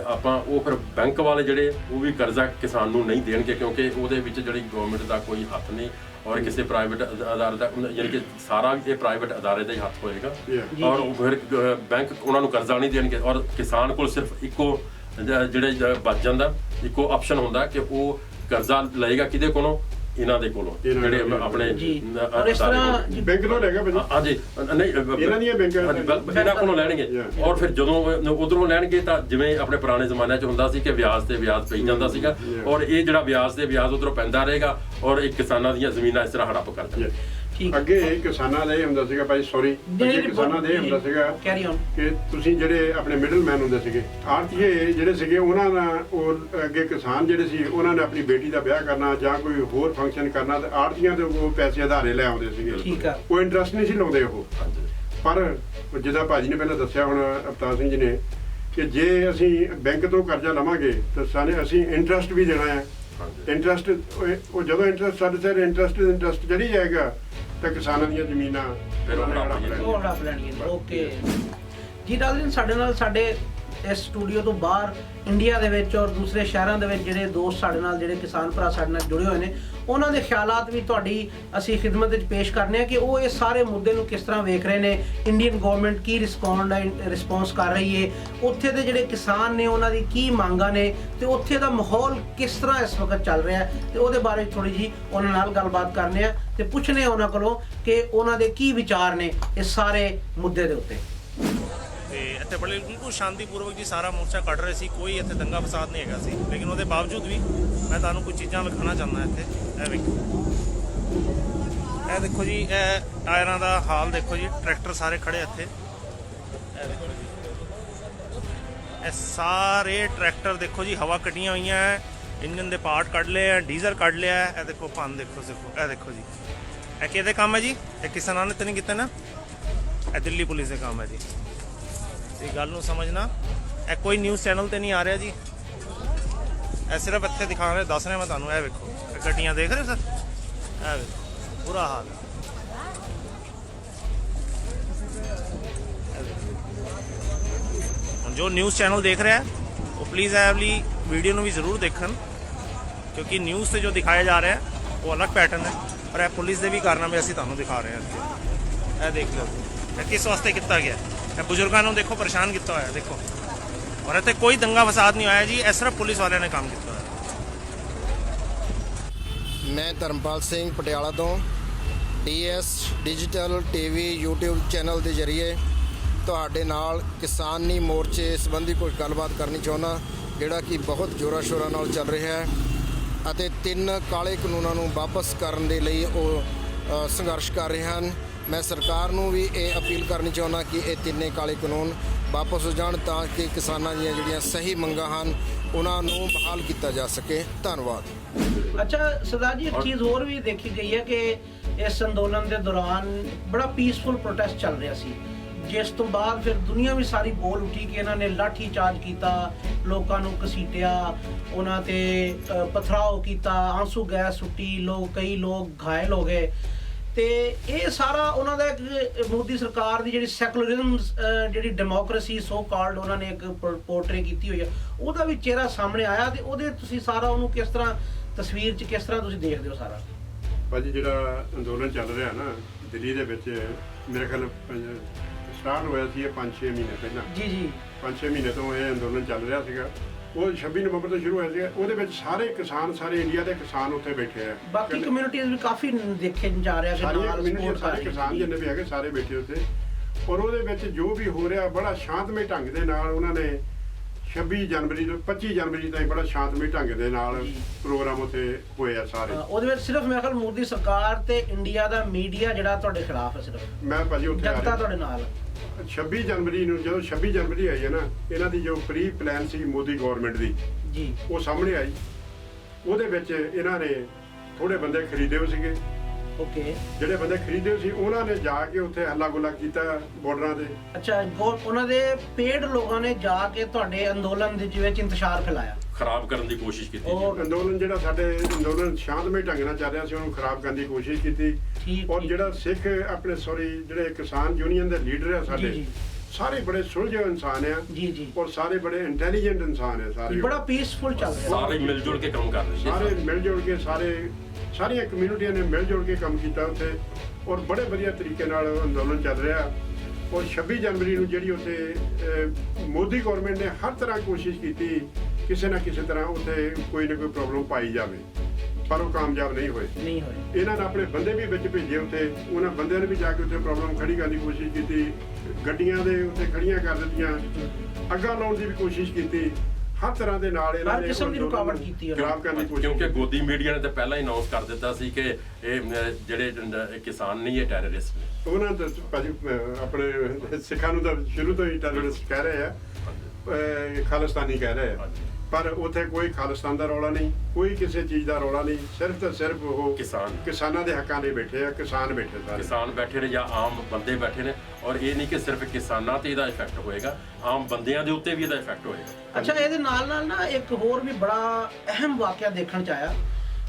ਆਪਾਂ ਉਹ ਫਿਰ ਬੈਂਕ ਵਾਲੇ ਜਿਹੜੇ ਉਹ ਵੀ ਕਰਜ਼ਾ ਕਿਸਾਨ ਨੂੰ ਨਹੀਂ ਦੇਣਗੇ, ਕਿਉਂਕਿ ਉਹਦੇ ਵਿੱਚ ਜਿਹੜੀ ਗਵਰਨਮੈਂਟ ਦਾ ਕੋਈ ਹੱਥ ਨਹੀਂ ਔਰ ਕਿਸੇ ਪ੍ਰਾਈਵੇਟ ਅਦਾਰੇ ਦਾ, ਯਾਨੀ ਕਿ ਸਾਰਾ ਇਹ ਪ੍ਰਾਈਵੇਟ ਅਦਾਰੇ ਦਾ ਹੀ ਹੱਥ ਹੋਏਗਾ। ਔਰ ਉਹ ਫਿਰ ਬੈਂਕ ਉਹਨਾਂ ਨੂੰ ਕਰਜ਼ਾ ਨਹੀਂ ਦੇਣਗੇ ਔਰ ਕਿਸਾਨ ਕੋਲ ਸਿਰਫ ਇੱਕੋ ਜਿਹੜੇ ਬਚ ਜਾਂਦਾ ਇੱਕੋ ਆਪਸ਼ਨ ਹੁੰਦਾ ਕਿ ਉਹ ਕਰਜ਼ਾ ਲਏਗਾ ਕਿਹਦੇ ਕੋਲੋਂ, ਇਹਨਾਂ ਦੇ ਕੋਲੋਂ ਜਿਹੜੇ ਆਪਣੇ ਔਰ ਇਸ ਤਰ੍ਹਾਂ ਬੈਂਕ ਤੋਂ ਲੈ ਕੇ ਹਾਂਜੀ ਨਹੀਂ ਇਹਨਾਂ ਦੀਆਂ ਬੈਂਕਾਂ ਇਹਨਾਂ ਕੋਲੋਂ ਲੈਣਗੇ ਔਰ ਫਿਰ ਜਦੋਂ ਉਧਰੋਂ ਲੈਣਗੇ ਤਾਂ ਜਿਵੇਂ ਆਪਣੇ ਪੁਰਾਣੇ ਜ਼ਮਾਨਿਆਂ 'ਚ ਹੁੰਦਾ ਸੀ ਕਿ ਵਿਆਜ ਤੇ ਵਿਆਜ ਪਈ ਜਾਂਦਾ ਸੀਗਾ ਔਰ ਇਹ ਜਿਹੜਾ ਵਿਆਜ ਤੇ ਵਿਆਜ ਉਧਰੋਂ ਪੈਂਦਾ ਰਹੇਗਾ ਔਰ ਇਹ ਕਿਸਾਨਾਂ ਦੀਆਂ ਜ਼ਮੀਨਾਂ ਇਸ ਤਰ੍ਹਾਂ ਹੜੱਪ ਕਰ ਦੇਣਗੇ। ਅੱਗੇ ਕਿਸਾਨਾਂ ਦਾ ਇਹ ਹੁੰਦਾ ਸੀਗਾ ਭਾਈ ਸੌਰੀ ਅੱਗੇ ਕਿਸਾਨਾਂ ਦਾ ਇਹ ਹੁੰਦਾ ਸੀਗਾ ਕਿ ਤੁਸੀਂ ਜਿਹੜੇ ਆਪਣੇ ਮਿਡਲਮੈਨ ਹੁੰਦੇ ਸੀਗੇ ਆੜਤੀਏ ਜਿਹੜੇ ਸੀਗੇ ਉਹਨਾਂ ਨਾਲ ਉਹ ਅੱਗੇ ਕਿਸਾਨ ਜਿਹੜੇ ਸੀ ਉਹਨਾਂ ਨੇ ਆਪਣੀ ਬੇਟੀ ਦਾ ਵਿਆਹ ਕਰਨਾ ਜਾਂ ਕੋਈ ਹੋਰ ਫੰਕਸ਼ਨ ਕਰਨਾ ਤੇ ਆੜਤੀਆਂ ਦੇ ਉਹ ਪੈਸੇ ਆਧਾਰੇ ਲੈ ਆਉਂਦੇ ਸੀਗੇ ਉਹ ਇੰਟਰਸਟ ਨਹੀਂ ਸੀ ਲਾਉਂਦੇ ਉਹ ਪਰ ਜਿੱਦਾਂ ਭਾਜੀ ਨੇ ਪਹਿਲਾਂ ਦੱਸਿਆ ਹੁਣ ਅਵਤਾਰ ਸਿੰਘ ਜੀ ਨੇ ਕਿ ਜੇ ਅਸੀਂ ਬੈਂਕ ਤੋਂ ਕਰਜ਼ਾ ਲਵਾਂਗੇ ਤਾਂ ਅਸੀਂ ਇੰਟਰਸਟ ਵੀ ਦੇਣਾ ਹੈ ਇੰਟਰਸਟ ਉਹ ਜਦੋਂ ਇੰਟਰਸਟ ਸਾਡੇ ਸਿਰ ਇੰਟਰਸਟ ਚੜੀ ਜਾਏਗਾ ਤਾਂ ਕਿਸਾਨਾਂ ਦੀਆਂ ਜ਼ਮੀਨਾਂ ਹੜਪ ਲੈਣਗੀਆਂ। ਓਕੇ ਜੀ ਨਾਜ਼ਰੀਨ, ਸਾਡੇ ਨਾਲ ਸਾਡੇ ਇਸ ਸਟੂਡੀਓ ਤੋਂ ਬਾਹਰ ਇੰਡੀਆ ਦੇ ਵਿੱਚ ਔਰ ਦੂਸਰੇ ਸ਼ਹਿਰਾਂ ਦੇ ਵਿੱਚ ਜਿਹੜੇ ਦੋਸਤ ਸਾਡੇ ਨਾਲ ਜਿਹੜੇ ਕਿਸਾਨ ਭਰਾ ਸਾਡੇ ਨਾਲ ਜੁੜੇ ਹੋਏ ਨੇ ਉਹਨਾਂ ਦੇ ਖਿਆਲਾਤ ਵੀ ਤੁਹਾਡੀ ਅਸੀਂ ਖਿਦਮਤ ਵਿੱਚ ਪੇਸ਼ ਕਰਨੇ ਆ ਕਿ ਉਹ ਇਹ ਸਾਰੇ ਮੁੱਦੇ ਨੂੰ ਕਿਸ ਤਰ੍ਹਾਂ ਵੇਖ ਰਹੇ ਨੇ। ਇੰਡੀਅਨ ਗਵਰਨਮੈਂਟ ਕੀ ਰਿਸਪੌਂਸ ਕਰ ਰਹੀ ਹੈ, ਉੱਥੇ ਦੇ ਜਿਹੜੇ ਕਿਸਾਨ ਨੇ ਉਹਨਾਂ ਦੀ ਕੀ ਮੰਗਾਂ ਨੇ ਤੇ ਉੱਥੇ ਦਾ ਮਾਹੌਲ ਕਿਸ ਤਰ੍ਹਾਂ ਇਸ ਵਕਤ ਚੱਲ ਰਿਹਾ ਤੇ ਉਹਦੇ ਬਾਰੇ ਥੋੜੀ ਜੀ ਉਹਨਾਂ ਨਾਲ ਗੱਲਬਾਤ ਕਰਨੇ ਆ ਤੇ ਪੁੱਛਣੇ ਆ ਉਹਨਾਂ ਕੋਲੋਂ ਕਿ ਉਹਨਾਂ ਦੇ ਕੀ ਵਿਚਾਰ ਨੇ ਇਸ ਸਾਰੇ ਮੁੱਦੇ ਦੇ ਉੱਤੇ। ਤੇ ਇੱਥੇ ਬੜੇ ਬਿਲਕੁਲ ਸ਼ਾਂਤੀਪੂਰਵਕ ਜੀ ਸਾਰਾ ਮੋਰਚਾ ਕੱਢ ਰਹੇ ਸੀ, ਕੋਈ ਇੱਥੇ ਦੰਗਾ ਫਸਾਦ ਨਹੀਂ ਹੈਗਾ ਸੀ। ਲੇਕਿਨ ਉਹਦੇ ਬਾਵਜੂਦ ਵੀ ਮੈਂ ਤੁਹਾਨੂੰ ਕੁਝ ਚੀਜ਼ਾਂ ਵਿਖਾਉਣਾ ਚਾਹੁੰਦਾ ਇੱਥੇ। ਇਹ ਵੇਖੋ, ਇਹ ਦੇਖੋ ਜੀ, ਇਹ ਟਾਇਰਾਂ ਦਾ ਹਾਲ ਦੇਖੋ ਜੀ, ਟਰੈਕਟਰ ਸਾਰੇ ਖੜੇ ਇੱਥੇ। ਇਹ ਦੇਖੋ ਜੀ, ਇਹ ਸਾਰੇ ਟਰੈਕਟਰ ਦੇਖੋ ਜੀ ਹਵਾ ਕੱਢੀਆਂ ਹੋਈਆਂ, ਇੰਜਨ ਦੇ ਪਾਰਟ ਕੱਢ ਲਏ ਆ, ਡੀਜ਼ਲ ਕੱਢ ਲਿਆ। ਇਹ ਦੇਖੋ ਪੰਨ ਦੇਖੋ ਸਿਰਫ, ਇਹ ਦੇਖੋ ਜੀ, ਇਹ ਕਿਹਦੇ ਕੰਮ ਹੈ ਜੀ? ਇਹ ਕਿਸਾਨਾਂ ਨੇ ਤਾਂ ਨਹੀਂ ਕੀਤਾ ਨਾ, ਇਹ ਦਿੱਲੀ ਪੁਲਿਸ ਦੇ ਕੰਮ ਹੈ ਜੀ। ਇਹ ਗੱਲ ਨੂੰ ਸਮਝਣਾ, ਇਹ ਕੋਈ ਨਿਊਜ਼ ਚੈਨਲ ਤੇ ਨਹੀਂ ਆ ਰਿਹਾ ਜੀ, ਇਹ ਸਿਰਫ ਇੱਥੇ ਦਿਖਾ ਰਹੇ, ਦੱਸ ਰਿਹਾ ਮੈਂ ਤੁਹਾਨੂੰ। ਇਹ ਵੇਖੋ, ਇਹ ਗੱਡੀਆਂ ਦੇਖ ਰਹੇ ਸਰ, ਇਹ ਵੇਖੋ ਬੁਰਾ ਹਾਲ ਹੈ। ਹੁਣ ਜੋ ਨਿਊਜ਼ ਚੈਨਲ ਦੇਖ ਰਿਹਾ ਉਹ ਪਲੀਜ਼ ਇਹ ਵਾਲੀ ਵੀਡੀਓ ਨੂੰ ਵੀ ਜ਼ਰੂਰ ਦੇਖਣ, ਕਿਉਂਕਿ ਨਿਊਜ਼ ਤੇ ਜੋ ਦਿਖਾਇਆ ਜਾ ਰਿਹਾ ਉਹ ਅਲੱਗ ਪੈਟਰਨ ਹੈ, ਪਰ ਇਹ ਪੁਲਿਸ ਦੇ ਵੀ ਕਾਰਨਾਮੇ ਅਸੀਂ ਤੁਹਾਨੂੰ ਦਿਖਾ ਰਹੇ ਹਾਂ। ਇਹ ਦੇਖ ਲਓ, ਇਹ ਕਿਸ ਵਾਸਤੇ ਕੀਤਾ ਗਿਆ। ਇਹ ਬਜ਼ੁਰਗਾਂ ਨੂੰ ਦੇਖੋ ਪਰੇਸ਼ਾਨ ਕੀਤਾ ਹੋਇਆ ਦੇਖੋ, ਔਰ ਇੱਥੇ ਕੋਈ ਦੰਗਾ ਫਸਾਦ ਨਹੀਂ ਹੋਇਆ ਜੀ, ਇਹ ਸਿਰਫ ਪੁਲਿਸ ਵਾਲਿਆਂ ਨੇ ਕੰਮ ਕੀਤਾ ਹੋਇਆ। ਮੈਂ ਧਰਮਪਾਲ ਸਿੰਘ ਪਟਿਆਲਾ ਤੋਂ DS digital TV YouTube channel ਦੇ ਜ਼ਰੀਏ ਤੁਹਾਡੇ ਨਾਲ ਕਿਸਾਨੀ ਮੋਰਚੇ ਸੰਬੰਧੀ ਕੁਝ ਗੱਲਬਾਤ ਕਰਨੀ ਚਾਹੁੰਦਾ, ਜਿਹੜਾ ਕਿ ਬਹੁਤ ਜ਼ੋਰਾਂ ਸ਼ੋਰਾਂ ਨਾਲ ਚੱਲ ਰਿਹਾ ਹੈ ਅਤੇ 3 ਕਾਲੇ ਕਾਨੂੰਨਾਂ ਨੂੰ ਵਾਪਸ ਕਰਨ ਦੇ ਲਈ ਉਹ ਸੰਘਰਸ਼ ਕਰ ਰਹੇ ਹਨ। ਮੈਂ ਸਰਕਾਰ ਨੂੰ ਵੀ ਇਹ ਅਪੀਲ ਕਰਨੀ ਚਾਹੁੰਦਾ ਕਿ ਇਹ 3 ਕਾਲੇ ਕਾਨੂੰਨ ਵਾਪਸ ਹੋ ਜਾਣ ਤਾਂ ਕਿ ਕਿਸਾਨਾਂ ਦੀਆਂ ਜਿਹੜੀਆਂ ਸਹੀ ਮੰਗਾਂ ਹਨ ਉਹਨਾਂ ਨੂੰ ਬਹਾਲ ਕੀਤਾ ਜਾ ਸਕੇ। ਧੰਨਵਾਦ। ਅੱਛਾ ਸਰਦਾਰ ਜੀ, ਇੱਕ ਚੀਜ਼ ਹੋਰ ਵੀ ਦੇਖੀ ਗਈ ਹੈ ਕਿ ਇਸ ਅੰਦੋਲਨ ਦੇ ਦੌਰਾਨ ਬੜਾ ਪੀਸਫੁਲ ਪ੍ਰੋਟੈਸਟ ਚੱਲ ਰਿਹਾ ਸੀ, ਜਿਸ ਤੋਂ ਬਾਅਦ ਫਿਰ ਦੁਨੀਆ ਵੀ ਸਾਰੀ ਬੋਲ ਉੱਠੀ ਕਿ ਇਹਨਾਂ ਨੇ ਲਾਠੀ ਚਾਰਜ ਕੀਤਾ, ਲੋਕਾਂ ਨੂੰ ਘਸੀਟਿਆ, ਉਹਨਾਂ ਤੇ ਪਥਰਾਓ ਕੀਤਾ, ਆਂਸੂ ਗੈਸ ਸੁੱਟੀ, ਕਈ ਲੋਕ ਘਾਇਲ ਹੋ ਗਏ। ਤੇ ਇਹ ਸਾਰਾ ਉਹਨਾਂ ਦਾ ਇੱਕ ਮੋਦੀ ਸਰਕਾਰ ਦੀ ਜਿਹੜੀ ਸੈਕੂਲਰਿਜ਼ਮ, ਜਿਹੜੀ ਡੈਮੋਕ੍ਰੇਸੀ ਸੋ ਕਾਲਡ ਉਹਨਾਂ ਨੇ ਇੱਕ ਪੋਰਟਰੇ ਕੀਤੀ ਹੋਈ ਹੈ, ਉਹਦਾ ਵੀ ਚਿਹਰਾ ਸਾਹਮਣੇ ਆਇਆ। ਤੇ ਉਹਦੇ ਤੁਸੀਂ ਸਾਰਾ ਉਹਨੂੰ ਕਿਸ ਤਰ੍ਹਾਂ ਤਸਵੀਰ 'ਚ ਕਿਸ ਤਰ੍ਹਾਂ ਤੁਸੀਂ ਦੇਖਦੇ ਹੋ ਸਾਰਾ? ਭਾਜੀ ਜਿਹੜਾ ਅੰਦੋਲਨ ਚੱਲ ਰਿਹਾ ਨਾ ਦਿੱਲੀ ਦੇ ਵਿੱਚ, ਮੇਰੇ ਖਿਆਲ ਸਟਾਰਟ ਹੋਇਆ ਸੀ ਇਹ 5-6 ਮਹੀਨੇ ਪਹਿਲਾਂ। ਜੀ 5-6 ਮਹੀਨੇ ਤੋਂ ਇਹ ਅੰਦੋਲਨ ਚੱਲ ਰਿਹਾ ਸੀਗਾ। ਉਹ 26 ਨਵੰਬਰ ਤੋਂ ਸ਼ੁਰੂ ਹੋਇਆ ਸੀ। ਉਹਦੇ ਵਿੱਚ ਸਾਰੇ ਕਿਸਾਨ, ਸਾਰੇ ਇੰਡੀਆ ਦੇ ਕਿਸਾਨ ਉੱਥੇ ਬੈਠੇ ਆ। ਬਾਕੀ ਕਮਿਊਨਿਟੀਆਂ ਵੀ ਕਾਫੀ ਦੇਖੇ ਜਾ ਰਿਹਾ ਕਿ ਨਾਲ ਸਪੋਰਟ ਸਾਰੇ ਕਿਸਾਨ ਜਿੰਨੇ ਵੀ ਹੈਗੇ ਸਾਰੇ ਬੈਠੇ ਉੱਥੇ, ਔਰ ਉਹਦੇ ਵਿੱਚ ਜੋ ਵੀ ਹੋ ਰਿਹਾ ਬੜਾ ਸ਼ਾਂਤਮਈ ਢੰਗ ਦੇ ਨਾਲ ਉਹਨਾਂ ਨੇ 26 ਜਨਵਰੀ ਤੋਂ 25 ਜਨਵਰੀ ਤਾਈਂ ਬੜਾ ਸ਼ਾਂਤਮਈ ਢੰਗ ਦੇ ਨਾਲ ਪ੍ਰੋਗਰਾਮ ਉੱਥੇ ਹੋਏ ਆ ਸਾਰੇ। ਉਹਦੇ ਵਿੱਚ ਸਿਰਫ ਮੇਰੇ ਖਿਆਲ ਮੋਦੀ ਸਰਕਾਰ ਤੇ ਇੰਡੀਆ ਦਾ ਮੀਡੀਆ ਜਿਹੜਾ ਤੁਹਾਡੇ ਖਿਲਾਫ ਹੈ ਸਿਰਫ। ਮੈਂ ਭਾਜੀ ਉੱਥੇ ਜਨਤਾ ਤੁਹਾਡੇ ਨਾਲ। 26 ਜਨਵਰੀ ਨੂੰ ਜਦੋਂ 26 ਜਨਵਰੀ ਆਈ ਹੈ ਨਾ, ਇਹਨਾਂ ਦੀ ਜੋ ਪ੍ਰੀ ਪਲਾਨ ਸੀ ਮੋਦੀ ਗਵਰਨਮੈਂਟ ਦੀ ਜੀ, ਉਹ ਸਾਹਮਣੇ ਆਈ। ਉਹਦੇ ਵਿੱਚ ਇਹਨਾਂ ਨੇ ਥੋੜੇ ਬੰਦੇ ਖਰੀਦੇ ਹੋ ਸੀਗੇ। ਓਕੇ, ਜਿਹੜੇ ਬੰਦੇ ਖਰੀਦੇ ਸੀ ਉਹਨਾਂ ਨੇ ਜਾ ਕੇ ਉੱਥੇ ਹੱਲਾ ਗੁੱਲਾ ਕੀਤਾ ਬਾਰਡਰਾਂ ਤੇ। ਅੱਛਾ, ਉਹਨਾਂ ਦੇ ਪੇਡ ਲੋਕਾਂ ਨੇ ਜਾ ਕੇ ਤੁਹਾਡੇ ਅੰਦੋਲਨ ਦੇ ਵਿੱਚ ਇੰਤਸ਼ਾਰ ਫੈਲਾਇਆ, ਖਰਾਬ ਕਰਨ ਦੀ ਕੋਸ਼ਿਸ਼ ਕੀਤੀ। ਉਹ ਅੰਦੋਲਨ ਜਿਹੜਾ ਸਾਡੇ ਅੰਦੋਲਨ ਸ਼ਾਂਤਮਈ ਢੰਗ ਨਾਲ ਚੱਲ ਰਿਹਾ ਸੀ ਉਹਨੂੰ ਖਰਾਬ ਕਰਨ ਦੀ ਕੋਸ਼ਿਸ਼ ਕੀਤੀ। ਔਰ ਜਿਹੜਾ ਸਿੱਖ ਆਪਣੇ ਜਿਹੜੇ ਕਿਸਾਨ ਯੂਨੀਅਨ ਦੇ ਲੀਡਰ ਆ ਸਾਡੇ, ਸਾਰੇ ਬੜੇ ਸੁਲਝੇ ਇਨਸਾਨ ਆ ਜੀ, ਔਰ ਸਾਰੇ ਬੜੇ ਇੰਟੈਲੀਜੈਂਟ ਇਨਸਾਨ ਆ। ਸਾਰੇ ਬੜਾ ਪੀਸਫੁਲ ਚੱਲ ਰਿਹਾ, ਸਾਰੇ ਮਿਲ ਜੁਲ ਕੇ ਕੰਮ ਕਰ ਰਹੇ ਸੀ, ਸਾਰੇ ਮਿਲ ਜੁਲ ਕੇ, ਸਾਰੀਆਂ ਕਮਿਊਨਿਟੀਆਂ ਨੇ ਮਿਲ ਜੁਲ ਕੇ ਕੰਮ ਕੀਤਾ ਉੱਥੇ, ਔਰ ਬੜੇ ਵਧੀਆ ਤਰੀਕੇ ਨਾਲ ਅੰਦੋਲਨ ਚੱਲ ਰਿਹਾ। ਔਰ 26 ਜਨਵਰੀ ਨੂੰ ਜਿਹੜੀ ਉੱਥੇ ਮੋਦੀ ਗਵਰਨਮੈਂਟ ਨੇ ਹਰ ਤਰ੍ਹਾਂ ਕੋਸ਼ਿਸ਼ ਕੀਤੀ ਕਿਸੇ ਨਾ ਕਿਸੇ ਤਰ੍ਹਾਂ ਉੱਥੇ ਕੋਈ ਨਾ ਕੋਈ ਪ੍ਰੋਬਲਮ ਪਾਈ ਜਾਵੇ। ਪਰ ਉਹ ਕਾਮਯਾਬ ਨਹੀਂ ਹੋਏ। ਇਹਨਾਂ ਨੇ ਆਪਣੇ ਬੰਦੇ ਵੀ ਵਿੱਚ ਭੇਜੇ ਉੱਥੇ, ਉਹਨਾਂ ਬੰਦਿਆਂ ਨੇ ਵੀ ਜਾ ਕੇ ਉੱਥੇ ਪ੍ਰੋਬਲਮ ਖੜੀ ਕਰਨ ਦੀ ਕੋਸ਼ਿਸ਼ ਕੀਤੀ, ਗੱਡੀਆਂ ਦੇ ਉੱਤੇ ਖੜੀਆਂ ਕਰ ਦਿੱਤੀਆਂ, ਅੱਗਾਂ ਲਾਉਣ ਦੀ ਵੀ ਕੋਸ਼ਿਸ਼ ਕੀਤੀ, ਹਰ ਤਰ੍ਹਾਂ ਦੇ ਨਾਲ ਇਹਨਾਂ ਨੇ ਕਿਸਮ ਦੀ ਰੁਕਾਵਟ ਕੀਤੀ ਖਰਾਬ ਕਰਨ ਦੀ ਕੋਸ਼ਿਸ਼। ਕਿਉਂਕਿ ਗੋਦੀ ਮੀਡੀਆ ਨੇ ਤਾਂ ਪਹਿਲਾਂ ਹੀ ਅਨਾਉਂਸ ਕਰ ਦਿੱਤਾ ਸੀ ਕਿ ਇਹ ਜਿਹੜੇ ਕਿਸਾਨ ਨਹੀਂ, ਇਹ ਟੈਰਰਿਸਟ ਨੇ। ਉਹਨਾਂ ਤਾਂ ਭਾਜੀ ਆਪਣੇ ਸਿੱਖਾਂ ਨੂੰ ਤਾਂ ਸ਼ੁਰੂ ਤੋਂ ਹੀ ਟੈਰਰਿਸਟ ਕਹਿ ਰਹੇ ਆ, ਖਾਲਿਸਤਾਨੀ ਕਹਿ ਰਹੇ ਆ, ਪਰ ਉੱਥੇ ਕੋਈ ਖਾਲਿਸਤਾਨ ਦਾ ਰੌਲਾ ਨਹੀਂ, ਕੋਈ ਕਿਸੇ ਚੀਜ਼ ਦਾ ਰੌਲਾ ਨਹੀਂ, ਸਿਰਫ ਤੇ ਸਿਰਫ ਉਹ ਕਿਸਾਨਾਂ ਦੇ ਹੱਕਾਂ ਲਈ ਬੈਠੇ ਆ, ਕਿਸਾਨ ਬੈਠੇ ਸਾਰੇ, ਕਿਸਾਨ ਬੈਠੇ ਨੇ ਜਾਂ ਆਮ ਬੰਦੇ ਬੈਠੇ ਨੇ। ਔਰ ਇਹ ਨਹੀਂ ਕਿ ਸਿਰਫ ਕਿਸਾਨਾਂ ਤੇ ਇਹਦਾ ਇਫੈਕਟ ਹੋਏਗਾ, ਆਮ ਬੰਦਿਆਂ ਦੇ ਉੱਤੇ ਵੀ ਇਹਦਾ ਇਫੈਕਟ ਹੋਏਗਾ। ਅੱਛਾ, ਇਹਦੇ ਨਾਲ ਨਾ ਇੱਕ ਹੋਰ ਵੀ ਬੜਾ ਅਹਿਮ ਵਾਕਿਆ ਦੇਖਣ ਚ ਆਇਆ